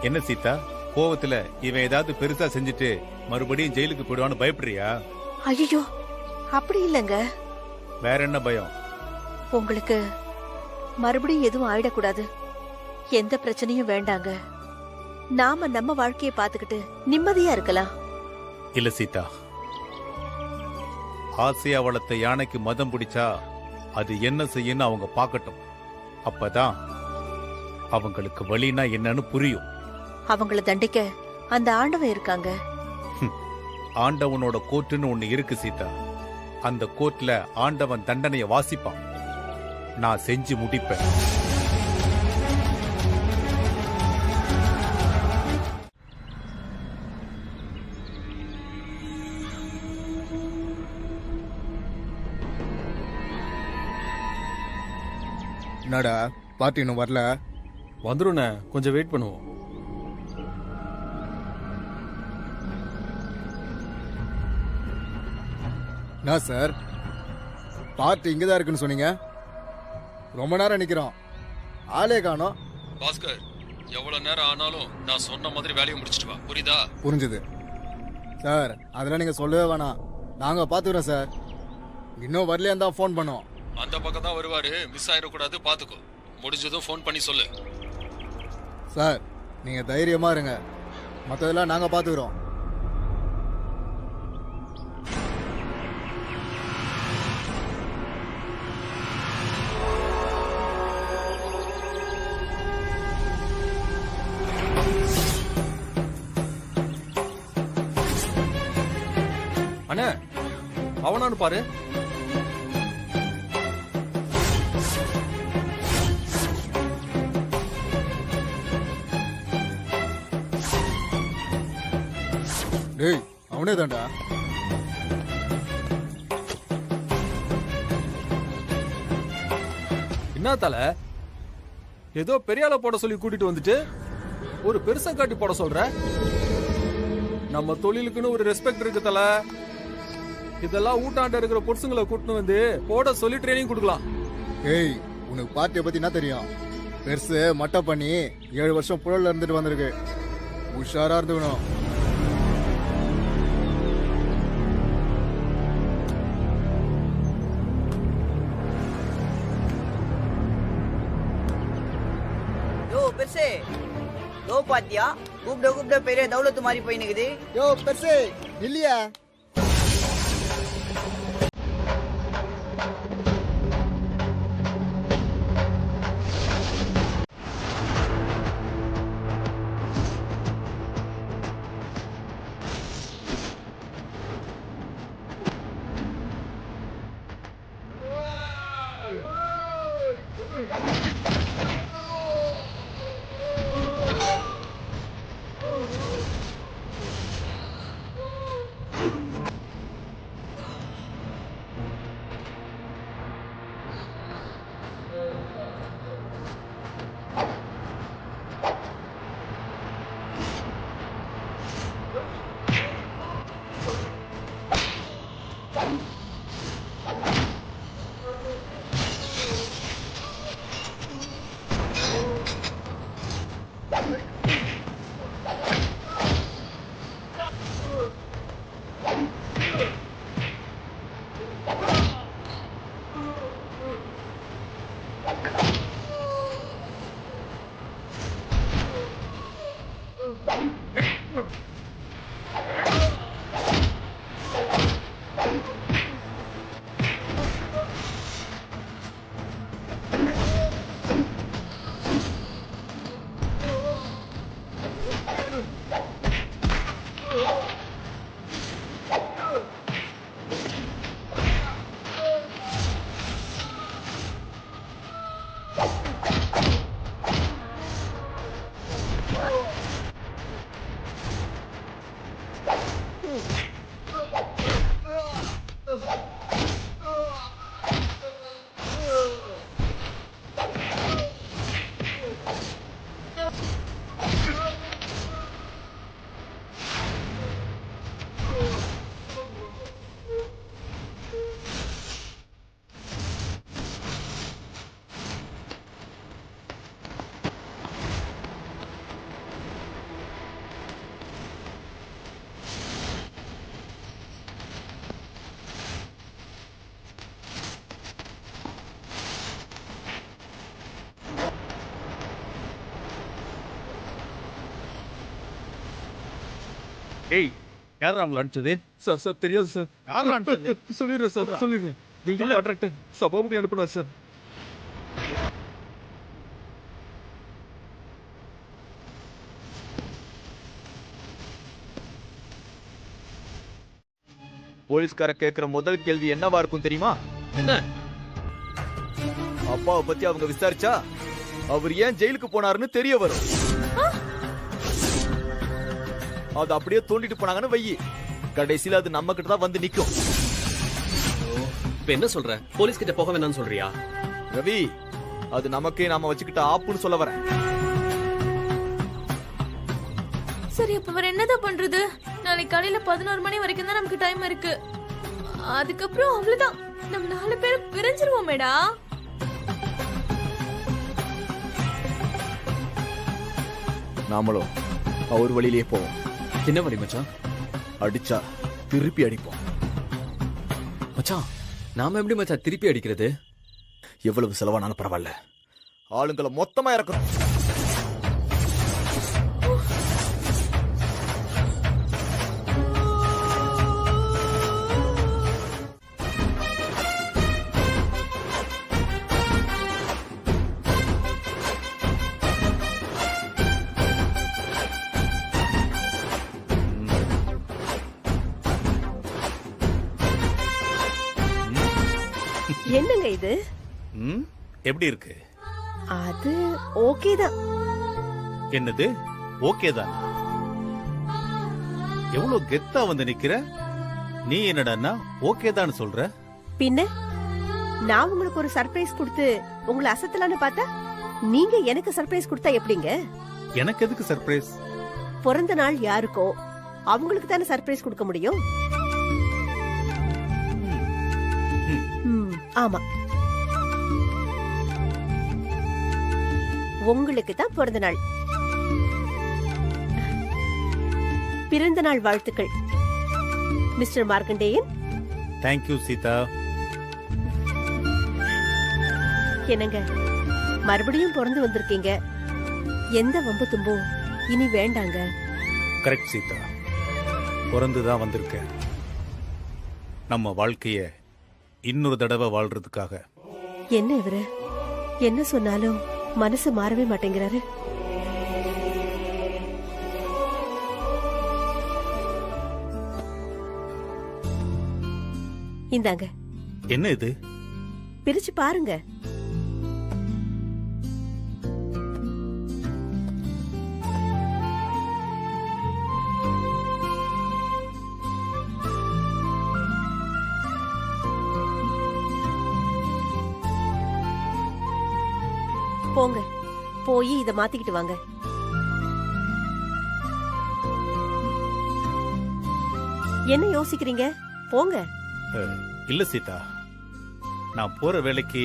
என்ன சீதா, கோவத்துல இவன் ஏதாவது பெருசா செஞ்சுட்டு மறுபடியும் ஜெயிலுக்கு போயிடுவான்னு பயப்படுறியா? ஐயோ, அப்படி இல்லங்க. வேற என்ன பயம்? உங்களுக்கு மறுபடியும் எதுவும் ஆயிடக்கூடாது, எந்த பிரச்சனையும் வேண்டாங்க. நாம நம்ம வாழ்க்கையை பார்த்துக்கிட்டு நிம்மதியா இருக்கலாம். இல்ல சீதா, ஆசையா வளர்த்த யானைக்கு மதம் பிடிச்சா அது என்ன செய்யன்னு அவங்க பார்க்கட்டும். அப்பதான் அவங்களுக்கு வழினா என்னன்னு புரியும். அவங்கள தண்டிக்க அந்த ஆண்டவன் இருக்காங்க. ஆண்டவனோட கோர்ட்டுன்னு ஒண்ணு இருக்கு சீதா. அந்த கோர்ட்ல ஆண்டவன் தண்டனைய வாசிப்பான். நான் செஞ்சு முடிப்பேன். என்னடா பார்ட்டி இன்னும் வரல? வந்துருண்ணே, கொஞ்சம் வெயிட் பண்ணுவோம். என்ன சார், பார்ட்டி இங்கதான் இருக்குன்னு சொன்னீங்க, ரொம்ப நேரம் நிக்கிறோம், ஆளே காணோம். பாஸ்கர், எவ்வளவு நேரம் ஆனாலும் நான் சொன்ன மாதிரி வேலையை முடிச்சிட்டு வா, புரியுதா? புரிஞ்சுது சார். அதெல்லாம் நீங்க சொல்லவே வேணாம், நாங்க பாத்துக்கிறோம் சார். இன்னும் வரலையா தான் ஃபோன் பண்ணோம். அந்த பக்கம் தான் வருவாரு, மிஸ் ஆயிடக்கூடாது, பாத்துக்கோ. முடிஞ்சதும் ஃபோன் பண்ணி சொல்லு. சார் நீங்க தைரியமா இருங்க, மற்றதெல்லாம் நாங்க பாத்துக்கிறோம். அண்ணே, அவனான்னு பாரு. டேய், அவனே தான்டா. என்ன தல, ஏதோ பெரியால போட சொல்லி கூட்டிட்டு வந்துட்டு ஒரு பெருசா காட்டி போட சொல்ற? நம்ம தொழிலுக்குன்னு ஒரு ரெஸ்பெக்ட் இருக்கு தல. இதெல்லாம் ஊட்டாண்ட இருக்கிற பொருசுங்களை கூட்டிட்டு வந்து போட சொல்லி ட்ரைனிங் கொடுக்கலாம். ஏய், உனக்கு பார்ட்டியை பத்தி என்ன தெரியும்? பெருசு மட்டை பண்ணி 7 வருஷம் புழல்ல இருந்துட்டு வந்திருக்கு, உஷாரா இருந்துக்கணும். பெருசே, யோ பாத்தியா, கூப்பிட பெரிய தௌலத்து மாதிரி போயினுக்குது. யோ பெருசே, இல்லையா? ஏய் யாரா அவங்களை அனுப்பிச்சது? சார் சார் தெரியாது சார். யாரா அனுப்பிச்சது? சொல்லிடுறேன் சார், சொல்லிடுறேன். நீங்க கான்ட்ராக்டர் சபாபதி அனுப்புனா சார். போலீஸ்கார கேட்கிற முதல் கேள்வி என்னவா இருக்கும் தெரியுமா? அப்பாவை பத்தி அவங்க விசாரிச்சா அவர் ஏன் ஜெயிலுக்கு போனாருன்னு தெரிய வரும். அது அப்படியே தோண்டிட்டு போனாங்கன்னு வையி, கடைசியில அது நம்ம கிட்ட தான் வந்து நிக்கும். இப்ப என்ன சொல்ற? போலீஸ் கிட்ட போக வேணாம்னு சொல்றியா? ரவி, அது நமக்கே நாம வச்சுக்கிட்ட ஆப்புன்னு சொல்ல வரேன். சரி, அப்ப வேற என்னதான் பண்றது? நாளைக்கு காலையில 11 மணி வரைக்கும் தான் நமக்கு டைம் இருக்கு. அதுக்கப்புறம் அவ்வளவுதான், நம்ம 4 பேரும் பிரிஞ்சிருவோமேடா. நாமளும் அவர் வழியிலேயே போவோம். என்ன வழி மச்சான்? அடிச்சா திருப்பி அடிப்போம். மச்சான், நாம எப்படி மச்சான் திருப்பி அடிக்கிறது? எவ்வளவு செலவானாலும் பரவாயில்ல, ஆளுங்களை மொத்தமா இறக்கணும். என்னங்க இது? எப்படி இருக்கு? அது ஓகே தான். என்னது ஓகே தான்? எவ்வளவு கெத்தா வந்து நிக்கிற நீ, என்னடா ஓகே தான் சொல்ற? பின்ன நான் உங்களுக்கு ஒரு சர்ப்ரைஸ் கொடுத்து உங்களை அசத்தலான்னு பார்த்தா நீங்க எனக்கு சர்ப்ரைஸ் கொடுத்தா எப்படிங்க? எனக்கு எதுக்கு சர்ப்ரைஸ்? பிறந்த நாள் யாருக்கோ அவங்களுக்கு தானே சர்ப்ரைஸ் கொடுக்க முடியும். ஆமா, உங்களுக்கு தான் பிறந்த நாள். பிறந்த நாள் வாழ்த்துக்கள் மிஸ்டர் மார்க்கண்டேயன். தேங்க்யூ சீதா. என்னங்க, மறுபடியும் பிறந்து வந்திருக்கீங்க. எந்த வம்பு தும்பும் இனி வேண்டாங்க. கரெக்ட் சீதா, பிறந்துதான் வந்திருக்கேன். நம்ம வாழ்க்கைய இன்னொரு தடவை வாழ்றதுக்காக. என்ன இவரு என்ன சொன்னாலும் மனசு மாறவே மாட்டேங்கிறாரு. இந்தாங்க. என்ன இது? பிரிச்சு பாருங்க. போங்க, போய் இத மாத்திக்கிட்டு வாங்க. என்ன யோசிக்கிறீங்க? போங்க. இல்ல சீதா, நான் போற வேலைக்கு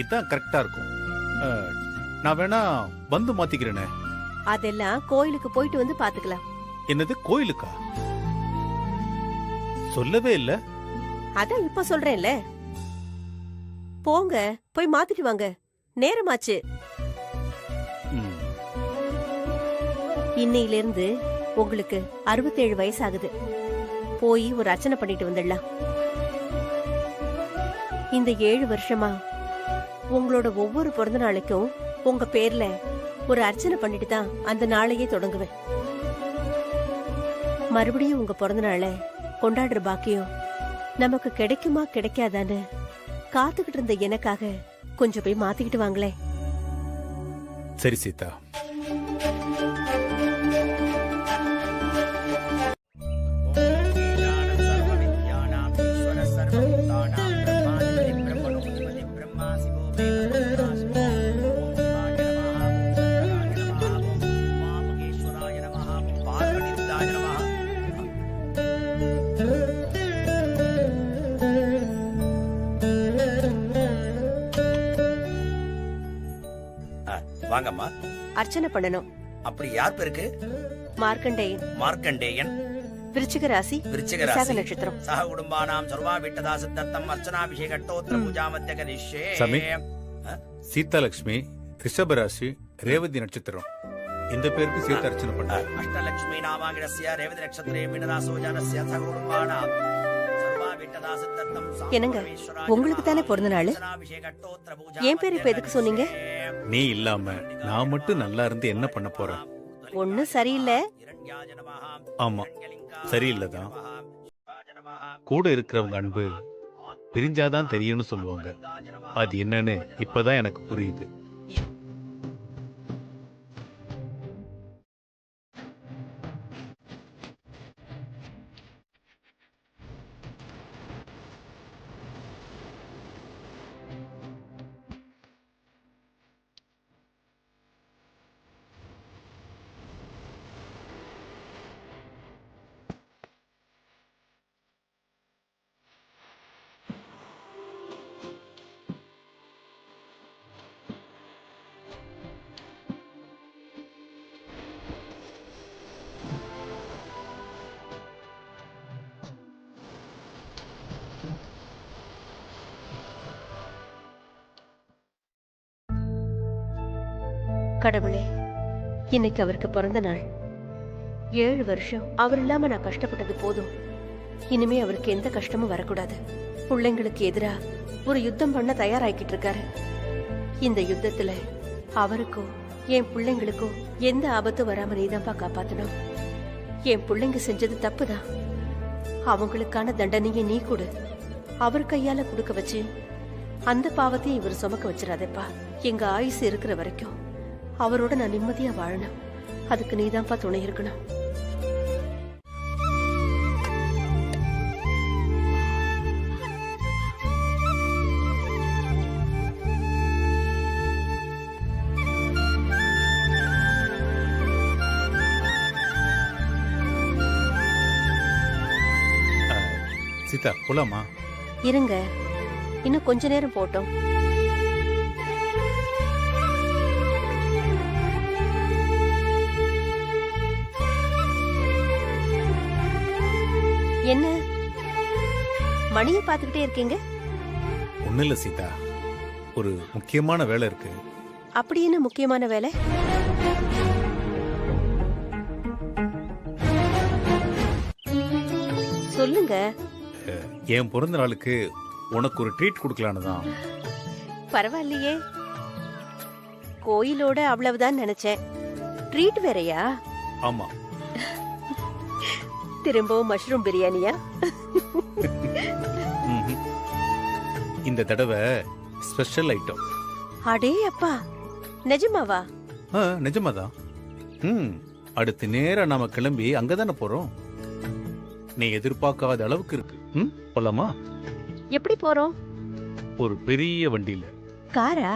இதான் கரெக்டா இருக்கும். நான் வேணா வந்து மாத்திக்கிறேனே. அதெல்லாம் கோயிலுக்கு போயிட்டு வந்து பாத்துக்கலாம். என்னது கோயிலுக்கா? சொல்லவே இல்ல. அதான் இப்ப சொல்றேன்ல. போங்க, போய் மாத்திட்டு வாங்க. நேரமாச்சு. இன்னையில இருந்து உங்களுக்கு 67 வயசாகுது. போய் ஒரு அர்ச்சனை பண்ணிட்டு வந்துடலாம். இந்த 7 வருஷமா உங்களோட ஒவ்வொரு பிறந்த நாளைக்கும் உங்க பேர்ல ஒரு அர்ச்சனை பண்ணிட்டு தான் அந்த நாளையே தொடங்குவேன். மறுபடியும் உங்க பிறந்த நாளை கொண்டாடுற பாக்கியம் நமக்கு கிடைக்குமா கிடைக்காதான்னு காத்துக்கிட்டு இருந்த எனக்காக கொஞ்சம் போய் மாத்திக்கிட்டு வாங்களே. சரி சீதா. வாங்கம்மா. அர்ச்சனை பண்ணணும். அப்படி யார் பேருக்கு? மார்க்கண்டேயன். மார்க்கண்டேயன். விருச்சிக ராசி. விருச்சிக விசாக ராசி. நட்சத்திரம். சக குடும்பானாம் சர்வா விட்டதா சித்தர்த்தம் அர்ச்சனாபிஷேகட்டோத்திர பூஜா மத்திய கரிஷ்யே. சாமி, சீதாலட்சுமி ரிஷபராசி ரேவதி நட்சத்திரம். இந்த பேருக்கு சேர்த்து அர்ச்சனை பண்ண. அஷ்டலட்சுமி நாமாகிரஸ்ய ரேவதி நட்சத்திரே மீனராசோ ஜானஸ்ய சக குடும்பானாம் சர்வா விட்டதா சித்தர்த்தம். என்னங்க, உங்களுக்கு தானே பிறந்த நாள். என் பேர் இப்ப எதுக்கு சொன்னீங்க? நீ இல்லாம நான் மட்டும் நல்லா இருந்து என்ன பண்ண போறேன்? ஒண்ணு சரியில்லை. ஆமா, சரியில்லைதான். கூட இருக்கிறவங்க அன்பு பிரிஞ்சாதான் தெரியும்னு சொல்லுவாங்க. அது என்னன்னு இப்பதான் எனக்கு புரியுது. கடவுளே, இன்னைக்கு அவருக்கு பிறந்த நாள். 7 வருஷம் அவர் இல்லாம நான் கஷ்டப்பட்டது போதும். இனிமே அவருக்கு எந்த கஷ்டமும் வரக்கூடாது. பிள்ளைங்களுக்கு எதிரா ஒரு யுத்தம் பண்ண தயாராகிட்டு இருக்காரு. இந்த யுத்தத்துல அவருக்கும் என் பிள்ளைங்களுக்கும் எந்த ஆபத்தும் வராம நீதான்ப்பா காப்பாத்தணும். என் பிள்ளைங்க செஞ்சது தப்புதான். அவங்களுக்கான தண்டனையை நீ கொடு. அவர் கையால கொடுக்க வச்சு அந்த பாவத்தையும் இவர் சுமக்க வச்சிடாதேப்பா. எங்க ஆயுசு இருக்கிற வரைக்கும் அவரோட நான் நிம்மதியா வாழணும். அதுக்கு நீதான்ப்பா துணை இருக்கணும். சீதா, போலாமா? இருங்க, இன்னும் கொஞ்ச நேரம் போட்டோம். என்ன மணியை பார்த்துக்கிட்டே இருக்கீங்க? ஒண்ணு இல்ல சீதா, ஒரு முக்கியமான வேலை இருக்கு. அப்படி என்ன முக்கியமான வேலை? சொல்லுங்க. என் பிறந்த நாளுக்கு உனக்கு ஒரு ட்ரீட் கொடுக்கலான்னு தான். பரவாயில்லையே, கோயிலோட அவ்வளவுதான் நினைச்சேன். ட்ரீட் வேறயா? ஆமா. திரும்பவும் மஷ்ரூம் பிரியாணியா? இந்த தடவை ஸ்பெஷல் ஐட்டம். அடே அப்பா, நிஜமாவா? நிஜமாதான். அடுத்து நேரா நாம கிளம்பி அங்கதானே போறோம். நீ எதிர்பார்க்காத அளவுக்கு இருக்கு. போலாமா? எப்படி போறோம்? ஒரு பெரிய வண்டியில. காரா?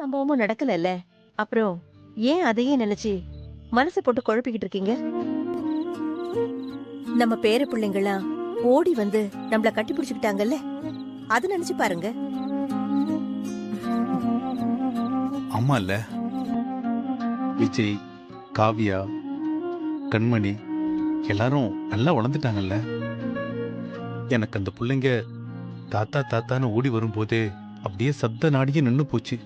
சம்பவமும் நடக்கலல்ல, அப்புறம் ஏன் அதையே நினைச்சு மனசை போட்டு குழப்பிக்கிட்டு இருக்கீங்க? நம்ம பேர பிள்ளைங்களாம் ஓடி வந்து நம்மள கட்டி பிடிச்சுக்கிட்டாங்கல்ல, அது நினைச்சு பாருங்க. ஆமா இல்ல, விஜய், காவியா, கண்மணி எல்லாரும் நல்லா வளர்ந்துட்டாங்கல்ல. எனக்கு அந்த பிள்ளைங்க தாத்தா தாத்தான்னு ஓடி வரும்போதே அப்படியே சப்த நாடியே நின்று போச்சு.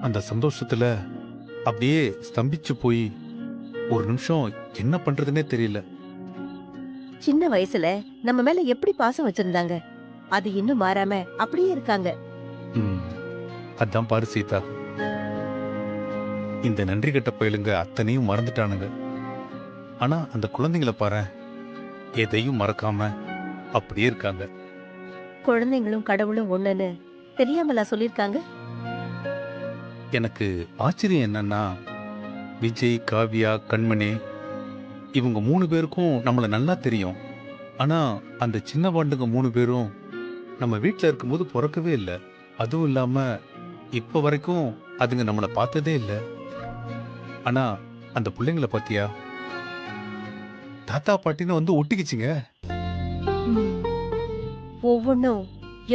அந்த சந்தோஷத்துல அப்படியே ஸ்தம்பிச்சு போய் ஒரு நிமிஷம் என்ன பண்றதுன்னே தெரியல. சின்ன வயசுல நம்ம மேல எப்படி பாசம் வச்சிருந்தாங்க, அது இன்னும் மாறாம அப்படியே இருக்காங்க. அதான் பாரு சீதா, இந்த நன்றி கட்ட பயலுங்க அத்தனையும் மறந்துட்டானுங்க. ஆனா அந்த குழந்தைங்களை பாரு, எதையும் மறக்காம அப்படியே இருக்காங்க. குழந்தைங்களும் கடவுளும் ஒண்ணுன்னு தெரியாமலா சொல்லிருக்காங்க? எனக்கு ஆச்சரியம் என்னன்னா, விஜய், காவியா, கண்மணி இவங்க 3 பேருக்கும் நம்மளை நல்லா தெரியும். ஆனா அந்த சின்ன பாண்டுங்க 3 பேரும் நம்ம வீட்டில் இருக்கும்போது பிறக்கவே இல்லை. அதுவும் இல்லாம இப்ப வரைக்கும் அதுங்க நம்மளை பார்த்ததே இல்லை. ஆனா அந்த பிள்ளைங்களை பாத்தியா, தாத்தா பாட்டின்னு வந்து ஒட்டிக்கிச்சுங்க. ஒவ்வொன்னும்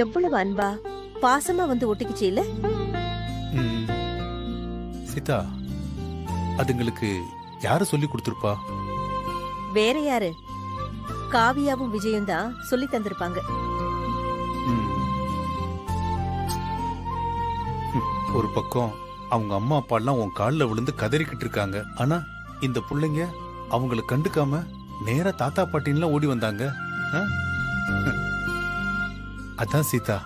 எவ்வளவு அன்பா பாசமா வந்து ஒட்டிக்கிச்சு இல்ல? சீதா, அதுங்களுக்கு யாரு சொல்லி கொடுத்துருப்பா? வேற யாரு? காவியாவும் விஜயும் தான் சொல்லி தந்திருப்பாங்க. ஒரு பக்கம் அவங்க அம்மா அப்பா எல்லாம் உன் காலில் விழுந்து கதறிக்கிட்டு இருக்காங்க. ஆனா இந்த பிள்ளைங்க அவங்களை கண்டுக்காம நேரா தாத்தா பாட்டின்லாம் ஓடி வந்தாங்க. அதான் சீதா,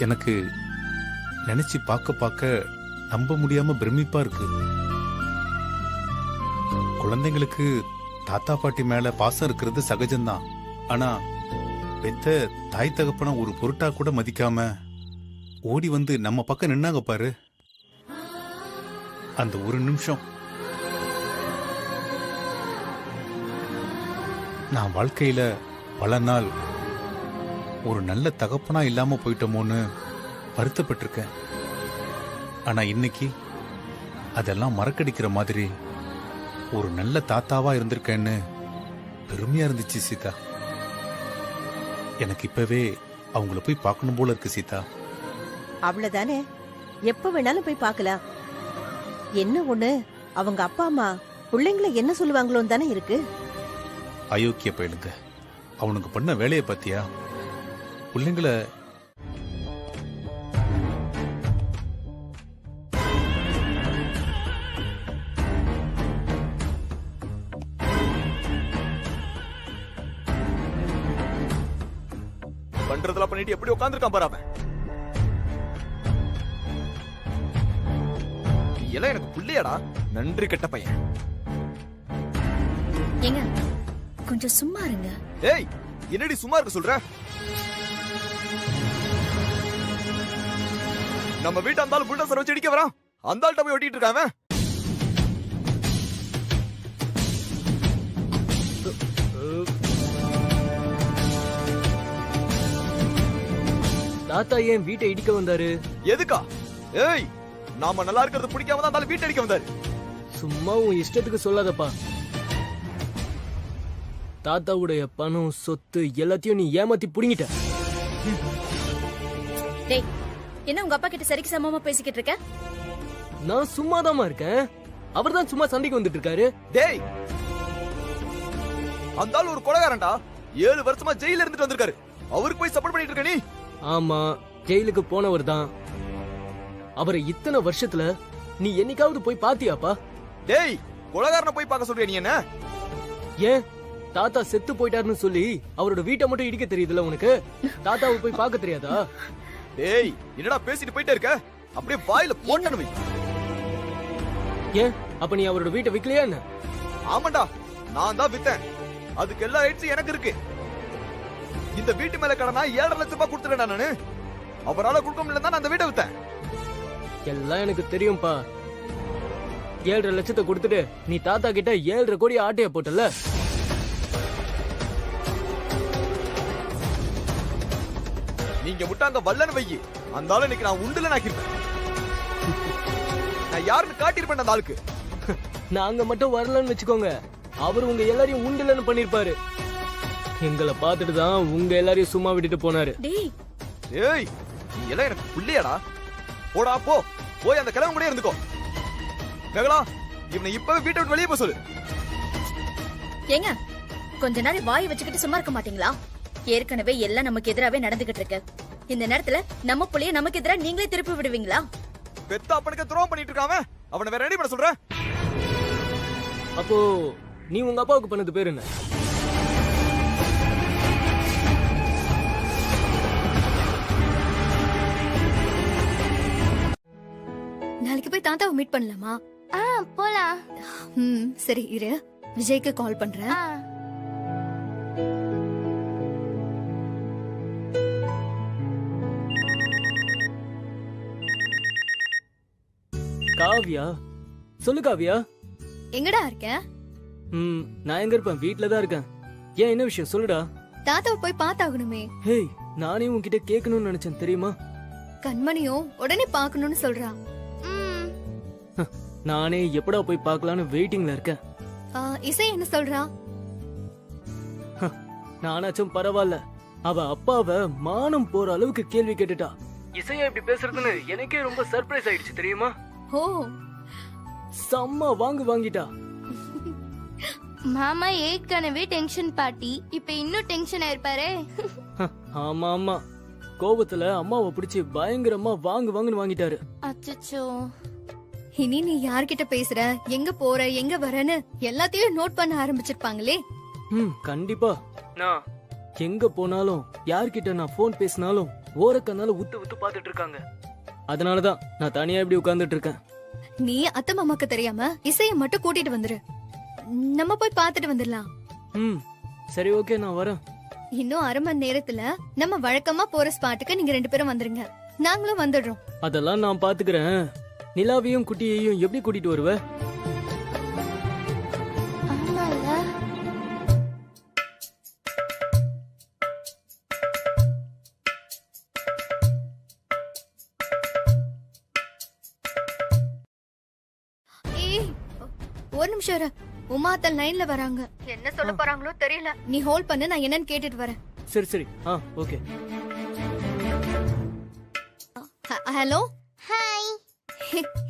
எனக்கு நினைச்சு பார்க்க பார்க்க நம்ப முடியாம பிரமிப்பா இருக்கு. குழந்தைங்களுக்கு தாத்தா பாட்டி மேல பாசம் இருக்கிறது சகஜம்தான். ஆனா பெத்த தாய் தகப்பன ஒரு பொருட்டா கூட மதிக்காம ஓடி வந்து நம்ம பக்கம் நின்னாங்க பாரு. அந்த ஒரு நிமிஷம் நான் வாழ்க்கையில பல நாள் ஒரு நல்ல தகப்பனா இல்லாம போயிட்டோமோன்னு வருத்தப்பட்டிருக்கேன். ஆனா இன்னைக்கு அதெல்லாம் மறக்கடிக்கிற மாதிரி ஒரு நல்ல தாத்தாவா இருந்திருக்கேன்னு பெருமையா இருந்துச்சு சீதா. எனக்கு இப்பவே அவங்கள போய் பார்க்கணும் போல இருக்கு சீதா. அவ்வளவுதானே, எப்ப வேணாலும் போய் பார்க்கலாம். என்ன ஒண்ணு, அவங்க அப்பா அம்மா பிள்ளைங்களை என்ன சொல்லுவாங்களோன்னு தானே இருக்கு. அயோக்கிய பயிலுங்க, அவனுக்கு பண்ண வேலையை பத்தியா? பிள்ளைங்களை பண்றதெல்லாம் பண்ணிட்டு எப்படி உட்கார்ந்துருக்கான் பாரு அவன். எல்லாம் எனக்கு புள்ளையாடா, நன்றி கெட்ட பையன். ஏங்க கொஞ்சம் சும்மா இருங்க. ஏய், என்னடி சும்மா இருக்க சொல்ற? நம்ம வீட்டு அந்த ஆள் புல்டோசர் வச்சு இடிக்க வரான், அந்த ஆள்கிட்ட போய் ஒட்டிட்டு இருக்கான் அவன். தாத்தா ஏன் வீட்டை இடிக்க வந்தாரு? எதுக்கா? ஏய், நாம நல்லா இருக்கிறது பிடிக்காம தான் அந்த வீட்டை இடிக்க வந்தாரு. சும்மா உன் இஷ்டத்துக்கு சொல்லாதப்பா. தாத்தாவுடைய பணம் சொத்து எல்லாத்தையும் நீ ஏமாத்தி புடிங்கிட்ட. டேய், என்ன உங்க அப்பா கிட்ட சரிக்கு சமமா பேசிக்கிட்டு இருக்க? நான் சும்மாதாமா இருக்கேன், அவர்தான் சும்மா சண்டைக்கு வந்துட்டு இருக்காரு. டேய், அந்த ஆள் ஒரு கொலைகாரன்டா, 7 வருஷமா ஜெயில இருந்துட்டு வந்திருக்காரு. அவருக்கு போய் சப்போர்ட் பண்ணிட்டு இருக்க நீ? ஆமா, ஜெயிலுக்கு போனவர் தான். அவரை இத்தனை வருஷத்துல நீ என்னைக்காவது போய் பாத்தியாப்பா? டேய், கொலைகாரனை போய் பார்க்க சொல்றியா நீ? என்ன ஏன் தாத்தா செத்து போயிட்டாருன்னு சொல்லி அவரோட வீட்டை மட்டும் இடிக்க தெரியுதுல உனக்கு? தாத்தாவை போய் பார்க்க தெரியாதா? டேய், என்னடா பேசிட்டு போயிட்டே இருக்க? அப்படியே வாயில போட்டனு வை. ஏன் அப்ப நீ அவரோட வீட்டை விக்கலையா என்ன? ஆமாண்டா, நான் தான் வித்தேன். அதுக்கு எல்லா ரைட்ஸும் எனக்கு இருக்கு. இந்த வீட்டு மேல கடனா 7.5 லட்சம் ரூபாய் கொடுத்துட்டேன் நானு. அவரால கொடுக்க முடியல தான் அந்த வீட்டை வித்தேன். எல்லாம் எனக்கு தெரியும்பா. 7.5 லட்சத்தை கொடுத்துட்டு நீ தாத்தா கிட்ட 7.5 கோடி ஆட்டைய போட்டல. நீங்க முட்டாங்க வல்லன்னு வையி, அந்த ஆளு இன்னைக்கு நான் உண்டுல நாக்கிருப்பேன். நான் யாருன்னு காட்டியிருப்பேன் அந்த ஆளுக்கு. நாங்க மட்டும் வரலன்னு வச்சுக்கோங்க, அவர் உங்க எல்லாரையும் உண்டுலன்னு பண்ணிருப்பாரு. எங்களை பார்த்துட்டு தான் உங்க எல்லாரையும் சும்மா விட்டுட்டு போனாரு. ஏய், நீ எல்லாம் எனக்கு புள்ளியாடா. போடா போ, போய் அந்த கிழவன் கூட இருந்துக்கோ. மேகலா, இவனை இப்பவே வீட்டை விட்டு வெளியே போக சொல்லு. ஏங்க, கொஞ்ச நாள் வாய் வச்சுக்கிட்டு சும்மா இருக்க மாட்டீங்களா? ஏற்கனவே எல்லாம் நமக்கு எதிராவே நடந்துகிட்டு இருக்கு. இந்த நேரத்துல நம்ம புள்ளைய நமக்கு எதிரா நீங்களே திருப்பி விடுவீங்களா? பெத்த அப்பனுக்கு துரோகம் பண்ணிட்டு இருக்காம அவனை வேற ரெடி பண்ண சொல்ற. அப்போ நீ உங்க அப்பாவுக்கு பண்ணது பேர் என்ன? நாளைக்கு போய் தாத்தாவை மீட் பண்ணலாமா? போலாம். சரி இரு, விஜய்க்கு கால் பண்றேன். காவியா, சொல்லு காவியா. எங்கடா இருக்க? நான் எங்க இருப்பேன், வீட்ல தான் இருக்கேன். ஏன், என்ன விஷயம் சொல்லுடா. தாத்தாவை போய் பார்த்தாகணுமே. ஹேய், நானே உன்கிட்ட கேட்கணும்னு நினைச்சேன் தெரியுமா? கண்மணியும் உடனே பார்க்கணும்னு சொல்றா. நானே எப்படா போய் பார்க்கலான்னு வெயிட்டிங்ல இருக்கேன். இசை என்ன சொல்றா? நானாச்சும் பரவாயில்ல, அவ அப்பாவை மானம் போற அளவுக்கு கேள்வி கேட்டுட்டா. இசையா இப்படி பேசுறதுன்னு எனக்கே ரொம்ப சர்ப்ரைஸ் ஆயிடுச்சு தெரியுமா? ஓ, செம்ம வாங்கிட்டா. மாமா ஏற்கனவே டென்ஷன் பார்ட்டி, இப்ப இன்னும் டென்ஷன் ஆயிருப்பாரே. ஆமா ஆமா, கோபத்துல அம்மாவை பிடிச்சி பயங்கரமா வாங்குன்னு வாங்கிட்டாரு. அச்சச்சோ. இனி நீ யார்கிட்ட பேசுற, எங்க போற, எங்க வரன்னு எல்லாத்தையும் நோட் பண்ண ஆரம்பிச்சிருப்பாங்களே. கண்டிப்பா. நான் எங்க போனாலும் யார்கிட்ட நான் போன் பேசினாலும் ஓரக்கனால உத்து பாத்துட்டு இருக்காங்க. அதனாலதான் நான் தனியா இப்படி உட்கார்ந்துட்டு இருக்கேன். நீ அத்தை மாமாக்கு தெரியாம இசைய மட்டும் கூட்டிட்டு வந்துரு, நம்ம போய் பாத்துட்டு வந்துடலாம். சரி ஓகே, நான் வரேன். இன்னும் அரை மணி நேரத்துல நம்ம வழக்கமா போற ஸ்பாட்டுக்கு நீங்க 2 பேரும் வந்துருங்க, நாங்களும் வந்துடுறோம். அதெல்லாம் நான் பாத்துக்கிறேன். நிலாவையும் குட்டியையும் எப்படி கூட்டிட்டு வருவ? ஒரு நிமிஷம் இரு, உமாத்தல் லைன்ல வராங்க. என்ன சொல்ல போறாங்களோ தெரியல, நீ ஹோல்ட் பண்ணு, நான் என்னன்னு கேட்டுட்டு வரேன். சரி ஓகே. ஹலோ. ஹாய்.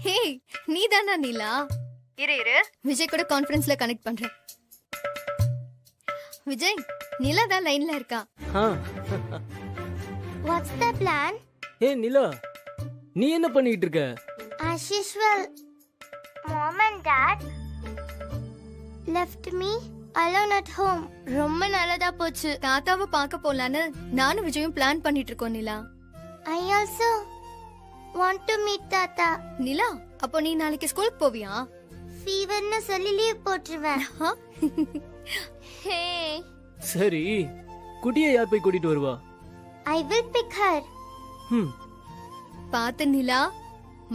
ஹே, நீதானா நிலா? இரு, விஜய் கூட கான்ஃபரன்ஸ்ல கனெக்ட் பண்றேன். விஜய், நிலா தான் லைன்ல இருக்கா. What's the plan? ஏய் நிலா, நீ என்ன பண்ணிட்டு இருக்க? As usual, Mom and Dad left me alone at home. ரொம்ப நல்லதா போச்சு. தாத்தாவை பார்க்க போலான்னு நானும் விஜயும் பிளான் பண்ணிட்டு இருக்கோம் நிலா. I also want to meet Tata. நிலா, அப்போ நீ நாளைக்கு ஸ்கூலுக்கு போவியா? ஃபீவர்னு சொல்லி லீவ் போட்டுருவேன். ஹே. சரி, குட்டியை யார் போய் கூட்டிட்டு வருவா? I will pick her. பாத்து நிலா,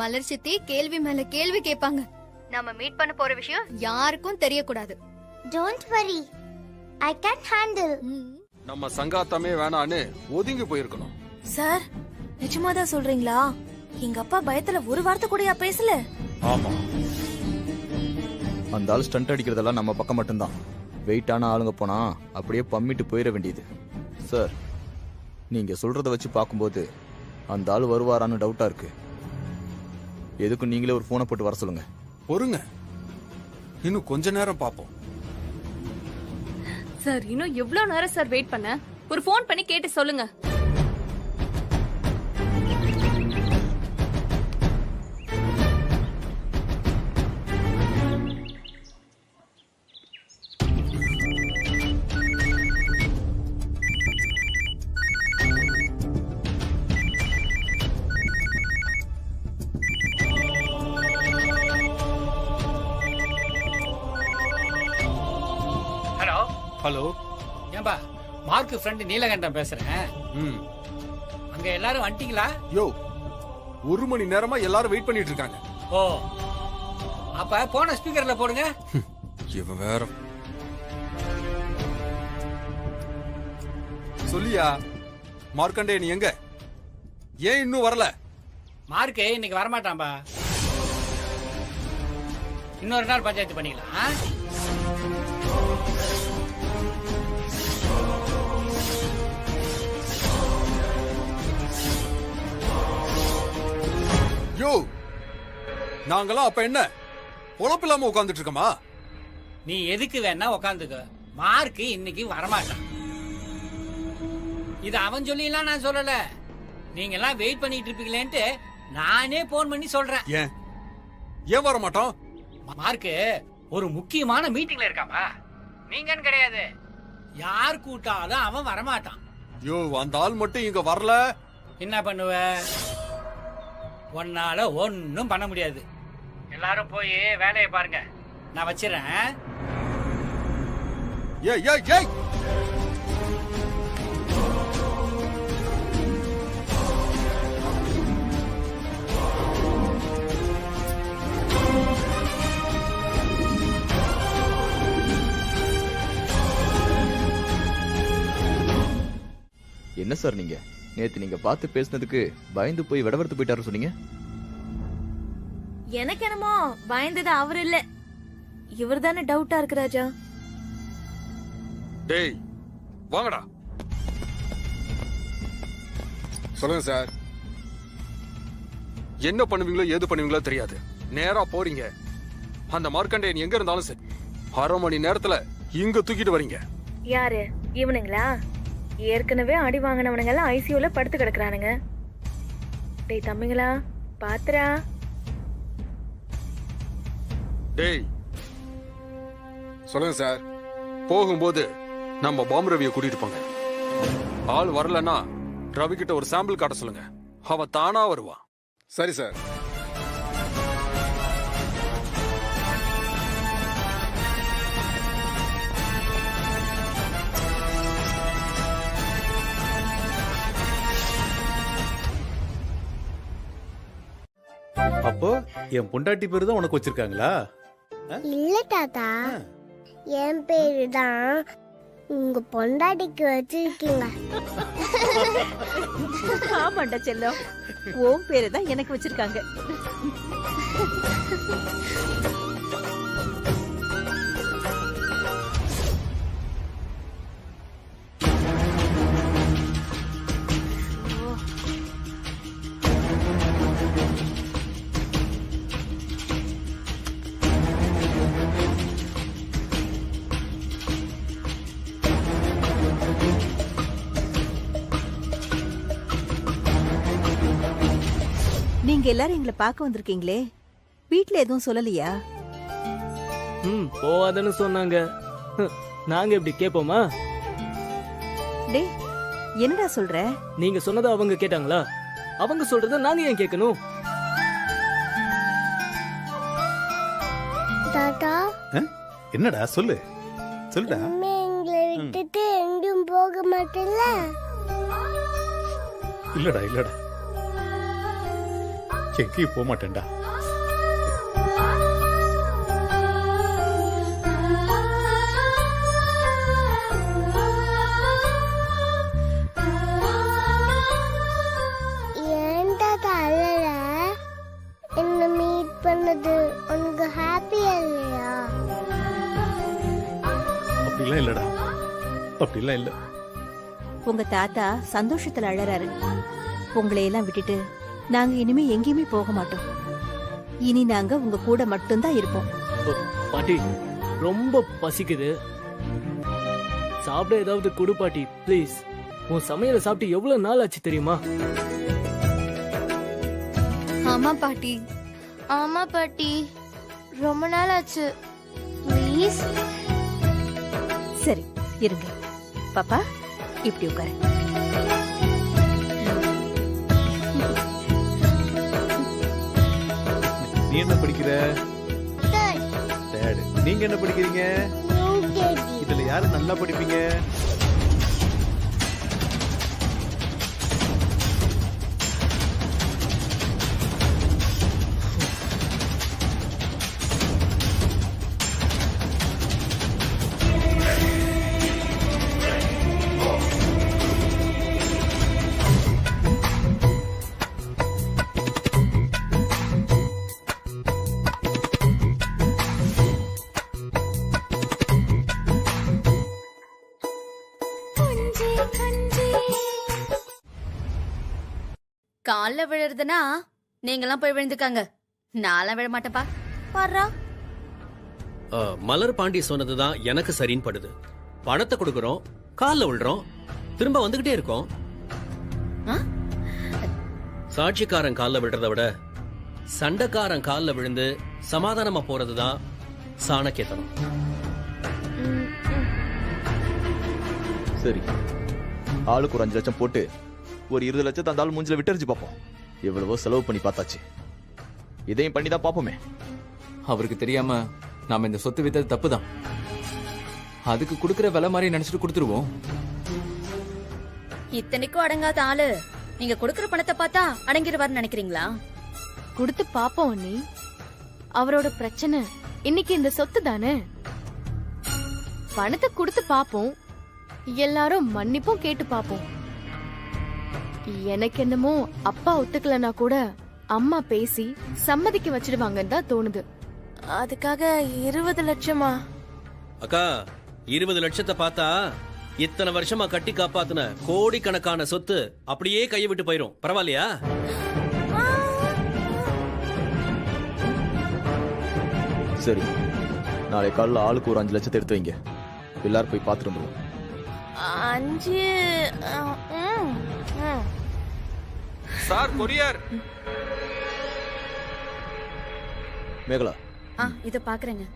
மலர் சித்தி கேள்வி மேல கேள்வி கேட்பாங்க. நாம மீட் பண்ண போற விஷயம் யாருக்கும் தெரியக்கூடாது. Don't worry, I can handle. நம்ம சங்காத்தமே வேணான்னு ஒதுங்கி போயிருக்கணும். சார், நிஜமாதான் சொல்றீங்களா? எங்க அப்பா பயத்துல ஒரு வார்த்தை கூடயா பேசல? ஆமா, அந்த ஆள் ஸ்டண்ட் அடிக்கிறதெல்லாம் நம்ம பக்கம் மட்டும்தான். வெயிட்டான ஆளுங்க போனா அப்படியே பம்மிட்டு போயிட வேண்டியது. சார், நீங்க சொல்றத வச்சு பார்க்கும்போது அந்த ஆள் வருவாரான்னு டவுட்டா இருக்கு. எதுக்கும் நீங்களே ஒரு போனை போட்டு வர சொல்லுங்க. பொறுங்க, இன்னும் கொஞ்ச நேரம் பாப்போம். சார், இன்னும் எவ்வளவு நேரம் சார் வெயிட் பண்ண? ஒரு போன் பண்ணி கேட்டு சொல்லுங்க. ஹலோ. ஏன்பா, மார்க் ஃப்ரெண்ட் நீலகண்டன் பேசுறேன். அங்க எல்லாரும் வந்துட்டீங்களா? யோ, 1 மணி நேரமா எல்லாரும் வெயிட் பண்ணிட்டு இருக்காங்க. ஓ, அப்ப போன ஸ்பீக்கர்ல போடுங்க. இவன் வேற. சொல்லியா மார்க்கண்டே, நீ எங்க? ஏன் இன்னும் வரல? மார்க்கு இன்னைக்கு வரமாட்டான்பா. இன்னொரு நாள் பஞ்சாயத்து பண்ணிக்கலாம். யோ, நாங்களாம் அப்ப என்ன பொழப்பு இல்லாம உட்கார்ந்துட்டு இருக்கோமா? நீ எதுக்கு வேணா உக்காந்துக்க. மார்க்கு இன்னைக்கு வரமாட்டான். இது அவன் சொல்லிலாம் நான் சொல்லல. நீங்க எல்லாம் வெயிட் பண்ணிட்டு இருப்பீங்களேன்ட்டு நானே போன் பண்ணி சொல்றேன். ஏன் வர மாட்டோம்? மார்க்கு ஒரு முக்கியமான மீட்டிங்ல இருக்காமா. நீங்கன்னு கிடையாது, யார் கூட்டாலும் அவன் வரமாட்டான். யோ, அந்த ஆள் மட்டும் இங்க வரல என்ன பண்ணுவ? உன்னால ஒன்னும் பண்ண முடியாது. எல்லாரும் போய் வேலையை பாருங்க. நான் வச்சிடறேன். ஏய் ஏய் ஏய், என்ன சார் நீங்க நேத்து நீங்க பார்த்து பேசினதுக்கு பயந்து போய் விடவரத்து போயிட்டாரு சொன்னீங்க. எனக்கு என்னமோ பயந்தது அவர் இல்ல, இவர் தானே டவுட்டா இருக்கு ராஜா. டேய் வாங்கடா. சொல்லுங்க சார். என்ன பண்ணுவீங்களோ ஏது பண்ணுவீங்களோ தெரியாது. நேரா போறீங்க. அந்த மார்க்கண்டேயன் எங்க இருந்தாலும் சரி 1/2 மணி நேரத்துல இங்க தூக்கிட்டு வரீங்க. யாரு இவனுங்களா? ஏற்கனவே அடி வாங்கினவனுங்க எல்லாம் ஐசியூல படுத்து கிடக்குறானுங்க. டேய் தம்பிங்களா பாத்துரா. டேய் சொல்லுங்க சார். போகும்போது நம்ம பாம்பு ரவியை கூட்டிட்டு போங்க. ஆள் வரலன்னா ரவி கிட்ட ஒரு சாம்பிள் காட்ட சொல்லுங்க. அவ தானா வருவான். சரி சார். அப்போ என் பொண்டாட்டி பேரு தான் உனக்கு வச்சிருக்காங்களா? இல்ல தாத்தா, என் பேரு தான் உங்க பொண்டாட்டிக்கு வச்சிருக்கீங்க. ஆமாண்டா செல்லம், உன் பேரு தான் எனக்கு வச்சிருக்காங்க. நீங்க எல்லாரும் எங்களை பார்க்க வந்திருக்கீங்களே, வீட்ல எதுவும் சொல்லலையா? போவாதன்னு சொன்னாங்க. நாங்க எப்படி கேட்போமா? டே என்னடா சொல்ற? நீங்க சொன்னதை அவங்க கேட்டாங்களா? அவங்க சொல்றத நாங்க ஏன் கேட்கணும்? தாத்தா என்னடா சொல்லு சொல்லுடா. எங்களை விட்டுட்டு எங்கேயும் போக மாட்டேன்ல? இல்லடா இல்லடா, எங்கேயும் போக மாட்டேன்டா. ஏன் தாத்தா அழற? என்ன மீட் பண்ணது உனக்கு ஹாப்பியா இல்லையா? அப்படிலாம் இல்லடா, அப்படிலாம் இல்ல. உங்க தாத்தா சந்தோஷத்துல அழறாரு. உங்களை எல்லாம் விட்டுட்டு நாங்க இனிமே எங்கேயுமே போக மாட்டோம். இனி நாங்க உங்க கூட மட்டும்தான் இருப்போம். பாட்டி ரொம்ப பசிக்குது, சாப்பிட ஏதாவது கொடு பாட்டி ப்ளீஸ். உன் சமையலை சாப்பிட்டு எவ்வளவு நாள் ஆச்சு தெரியுமா? ஆமா பாட்டி. ஆமா பாட்டி, ரொம்ப நாள் ஆச்சு. ப்ளீஸ். சரி இருங்க. பாப்பா இப்படி உட்காரு. நீ என்ன படிக்கிற? தேர்ட். நீங்க என்ன படிக்கிறீங்க? இதுல யாரு நல்லா படிப்பீங்க? கால்ல விழுறதுன்னா நீங்களாம் போய் விழுந்துக்காங்க. நான்லாம் விழ மாட்டேப்பா. பாருடா. மலர் பாண்டி சொன்னதுதான் எனக்கு சரின்னு படுது. பணத்தை கொடுக்கறோம், கால்ல விழுறோம், திரும்ப வந்துகிட்டே இருக்கோம். சாட்சிக்காரன் கால்ல விடுறத விட சண்டைக்காரன் கால்ல விழுந்து சமாதானமா போறதுதான் சாணக்கியத்தனம். சரி, ஆளுக்கு ஒரு 5 லட்சம் போட்டு ஒரு 20 லட்சத்தை அந்த ஆள் மூஞ்சில விட்டறிஞ்சு பார்ப்போம். எவ்வளவோ செலவு பண்ணி பார்த்தாச்சு, இதையும் பண்ணி தான் பார்ப்போமே. அவருக்கு தெரியாம நாம இந்த சொத்து வித்தது தப்புதான். அதுக்கு கொடுக்கற விலை மாதிரி நினைச்சிட்டு கொடுத்துருவோம். இத்தனைக்கும் அடங்காத ஆளு நீங்க கொடுக்கற பணத்தை பார்த்தா அடங்கிடுவார்னு நினைக்கிறீங்களா? கொடுத்து பாப்போம் நீ. அவரோட பிரச்சனை இன்னைக்கு இந்த சொத்து தானே. பணத்தை கொடுத்து பாப்போம், எல்லாரும் மன்னிப்பும் கேட்டு பாப்போம். எனக்கு என்னமோ அப்பா ஒத்துக்கலனா கூட அம்மா பேசி சம்மதிக்க வச்சிடுவாங்கன்னு தான் தோணுது. அதுக்காக 20 லட்சமா? அக்கா, 20 லட்சத்தை பார்த்தா இத்தனை வருஷமா கட்டி காப்பாத்துன கோடிக்கணக்கான சொத்து அப்படியே கையை விட்டு போயிரும். பரவாயில்லையா? சரி, நாளை காலைல ஆளுக்கு ஒரு 5 லட்சத்தை எடுத்து வைங்க. எல்லாரும் போய் பார்த்துட்டு வந்துருவோம். 5 சார், கொரியர். மேகலா, இத பாக்குறேங்க.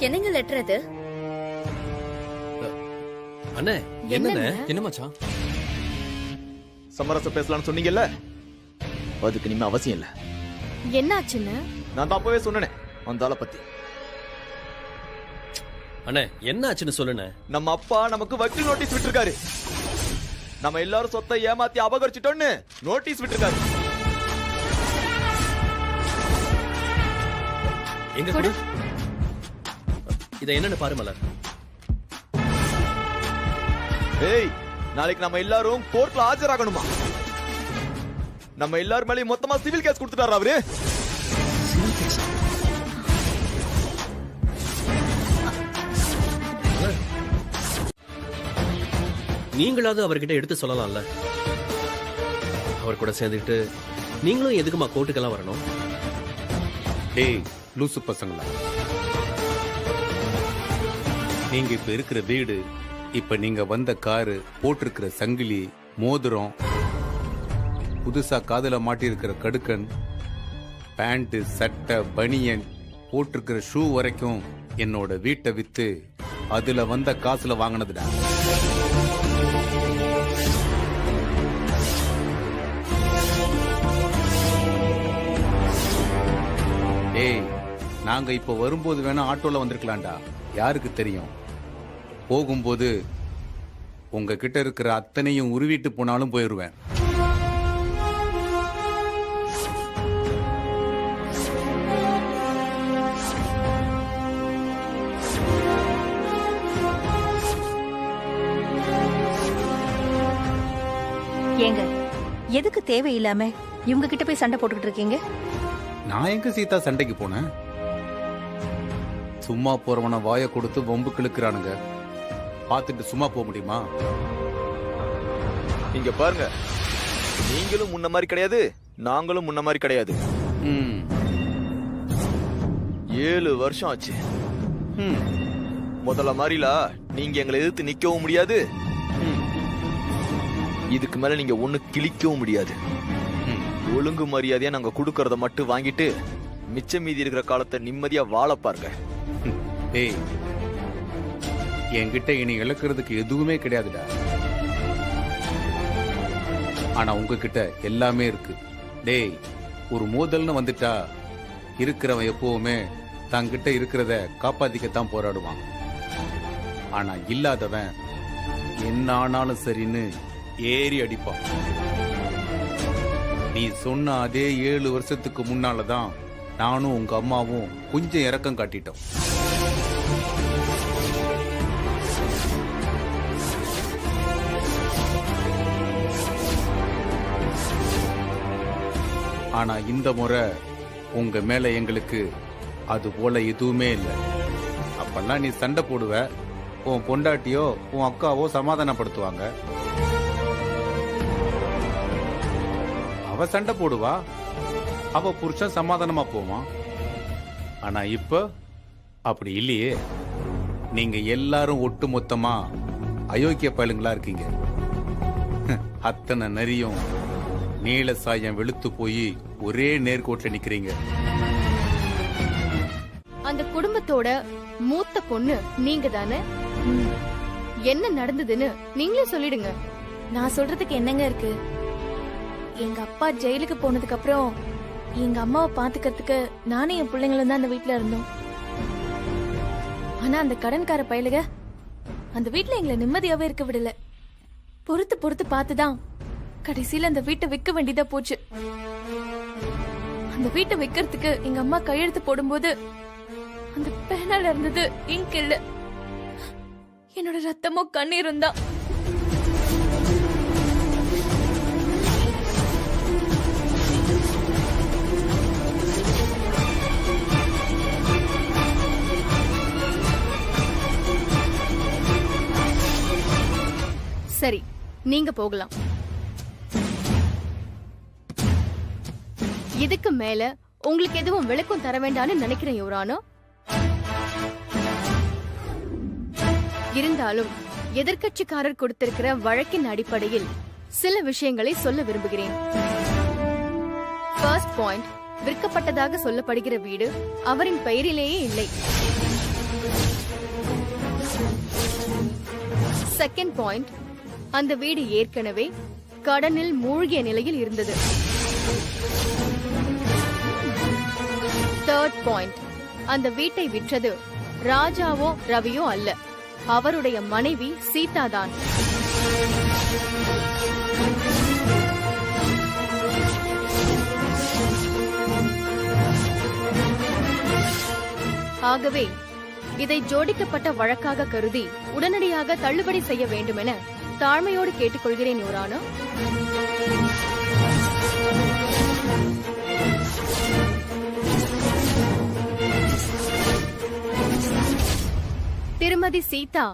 என்னங்க லெட்டர் அது? அண்ணே, என்னண்ணே? என்ன மச்சான்? சமரசம் பேசலாம்னு சொன்னீங்கல்ல, அதுக்கு இனிமே அவசியம் இல்ல. என்னாச்சுன்னு நான் தான் அப்பவே சொன்னேன் அந்த ஆளை பத்தி. அண்ணே, என்ன ஆச்சுன்னு சொல்லுண்ணே. நம்ம அப்பா நமக்கு வக்கீல் நோட்டீஸ் விட்டுருக்காரு. நம்ம எல்லாரும் சொத்தை ஏமாத்தி அபகரிச்சிட்டோன்னு நோட்டீஸ் விட்டுருக்காரு. எங்க கூட இதை என்னன்னு பாரு மலர். ஏய், நாளைக்கு நம்ம எல்லாரும் கோர்ட்ல ஆஜராகணுமா? நம்ம எல்லாரும் மேலயும் மொத்தமா சிவில் கேஸ் கொடுத்துட்டாரு அவரு. நீங்களாவது அவர்கிட்ட எடுத்து சொல்லலாம்ல. அவர் கூட சேர்ந்துட்டு நீங்களும் எதுக்குமா கோர்ட்டுக்கெல்லாம் வரணும்? டேய் லூசு பசங்களா, நீங்க இப்ப இருக்கிற வீடு, இப்ப நீங்க வந்த காரு, போட்டிருக்கிற சங்கிலி, மோதிரம், புதுசா காதுல மாட்டி இருக்கிற கடுக்கன், பேண்ட், சட்டை, பனியன், போட்டிருக்கிற ஷூ வரைக்கும் என்னோட வீட்டை வித்து அதுல வந்த காசுல வாங்கினதுடா. ஏய், நாங்க இப்ப வரும்போது வேணா ஆட்டோல வந்திருக்கலாம்டா, யாருக்கு தெரியும். போகும்போது உங்ககிட்ட இருக்கிற அத்தனையும் உருவிட்டு போனாலும் போயிருவேன். ஏங்க, எதுக்கு தேவையில்லாம இவங்க கிட்ட போய் சண்டை போட்டுக்கிட்டு இருக்கீங்க? நான் எங்க சீதா சண்டைக்கு போனேன்? சும்மா போறவன வாயை கொடுத்து வம்பு கிழக்குறானுங்க, பார்த்துட்டு சும்மா போக முடியுமா? இங்க பாருங்க, நீங்களும் முன்ன மாதிரி கிடையாது, நாங்களும் முன்ன மாதிரி கிடையாது. 7 வருஷம் ஆச்சு. முதல்ல மாதிரிலா நீங்க எங்களை எதிர்த்து நிக்கவும் முடியாது, இதுக்கு மேல நீங்க ஒண்ணு கிழிக்கவும் முடியாது. ஒழுங்கு மரியாதையா நாங்க கொடுக்கறத மட்டும் வாங்கிட்டு மிச்சம் மீதி இருக்கிற காலத்தை நிம்மதியா வாழ பாருங்க. டேய், என்கிட்ட இனி இழக்கிறதுக்கு எதுவுமே கிடையாதுடா. ஆனா உங்ககிட்ட எல்லாமே இருக்கு. டேய், ஒரு மோதல்னு வந்துட்டா இருக்கிறவன் எப்பவுமே தங்கிட்ட இருக்கிறத காப்பாத்திக்கத்தான் போராடுவான். ஆனா இல்லாதவன் என்ன ஆனாலும் சரின்னு ஏறி அடிப்பான். நீ சொன்ன அதே 7 வருஷத்துக்கு முன்னாலதான் நானும் உங்க அம்மாவும் கொஞ்சம் இரக்கம் காட்டிட்டோம். ஆனா இந்த முறை உங்க மேல எங்களுக்கு அது போல எதுவுமே இல்லை. அப்பெல்லாம் நீ சண்டை போடுவ, உன் பொண்டாட்டியோ உன் அக்காவோ சமாதானப்படுத்துவாங்க. அவ சண்டை போடுவா, அவ புருஷன் சமாதானமா போவான். ஆனா இப்ப அப்படி இல்லையே. நீங்க எல்லாரும் ஒட்டு மொத்தமா அயோக்கிய பயலுங்களா இருக்கீங்க. அத்தனை நரியும் நீல சாயம் வெளுத்து போய் ஒரே நேர்கோட்டில் நிக்கிறீங்க. அந்த குடும்பத்தோட மூத்த பொண்ணு நீங்க தானே? என்ன நடந்ததுன்னு நீங்களே சொல்லிடுங்க. நான் சொல்றதுக்கு என்னங்க இருக்கு? எங்க அப்பா ஜெயிலுக்கு போனதுக்கு அப்புறம் எங்க அம்மாவை பாத்துக்கிறதுக்கு நானும் என் பிள்ளைங்களும் தான் அந்த வீட்டுல இருந்தோம். ஆனா அந்த கடன்கார பயலுக அந்த வீட்டுல எங்களை நிம்மதியாவே இருக்க விடல. பொறுத்து பொறுத்து பார்த்துதான் கடைசியில அந்த வீட்டை விற்க வேண்டியதா போச்சு. அந்த வீட்டை விற்கிறதுக்கு எங்க அம்மா கையெழுத்து போடும்போது அந்த பேனால இருந்தது இங்க் இல்ல, என்னோட ரத்தமோ கண்ணீரும் தான். சரி, நீங்க போகலாம். இதுக்கு மேல உங்களுக்கு எதுவும் விளக்கம் தர வேண்டாம்னு நினைக்கிறேன் யுவரானோ. இருந்தாலும் எதிர்க்கட்சிக்காரர் கொடுத்திருக்கிற வழக்கின் அடிப்படையில் சில விஷயங்களை சொல்ல விரும்புகிறேன். ஃபர்ஸ்ட் பாயிண்ட், விற்கப்பட்டதாக சொல்லப்படுகிற வீடு அவரின் பெயரிலேயே இல்லை. செகண்ட் பாயிண்ட், அந்த வீடு ஏற்கனவே கடனில் மூழ்கிய நிலையில் இருந்தது. தேர்ட் பாயிண்ட், அந்த வீட்டை விற்றது ராஜாவோ ரவியோ அல்ல, அவருடைய மனைவி சீதா தான். ஆகவே இதை ஜோடிக்கப்பட்ட வழக்காக கருதி உடனடியாக தள்ளுபடி செய்ய வேண்டுமென தாழ்மையோடு கேட்டுக்கொள்கிறேன் யுவரானோ. திருமதி சீதா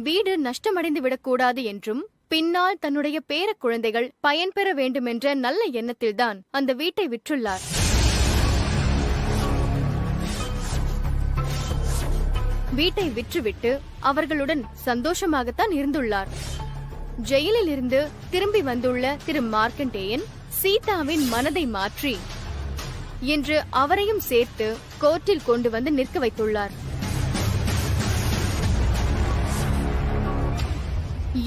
வீடு நஷ்டமடைந்து விடக்கூடாது என்றும் பின்னால் தன்னுடைய பேர குழந்தைகள் பயன்பெற வேண்டுமென்ற நல்ல எண்ணத்தில்தான் அந்த வீட்டை விற்றுள்ளார். வீட்டை விற்றுவிட்டு அவர்களுடன் சந்தோஷமாகத்தான் இருந்துள்ளார். ஜெயிலில் இருந்து திரும்பி வந்துள்ள திரு மார்க்கண்டேயன் சீதாவின் மனதை மாற்றி இன்று அவரையும் சேர்த்து கோர்ட்டில் கொண்டு வந்து நிற்க வைத்துள்ளார்.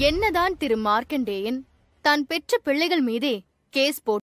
என்னதான் திரு மார்க்கண்டேயன் தான் பெற்ற பிள்ளைகள் மீதே கேஸ் போட்டு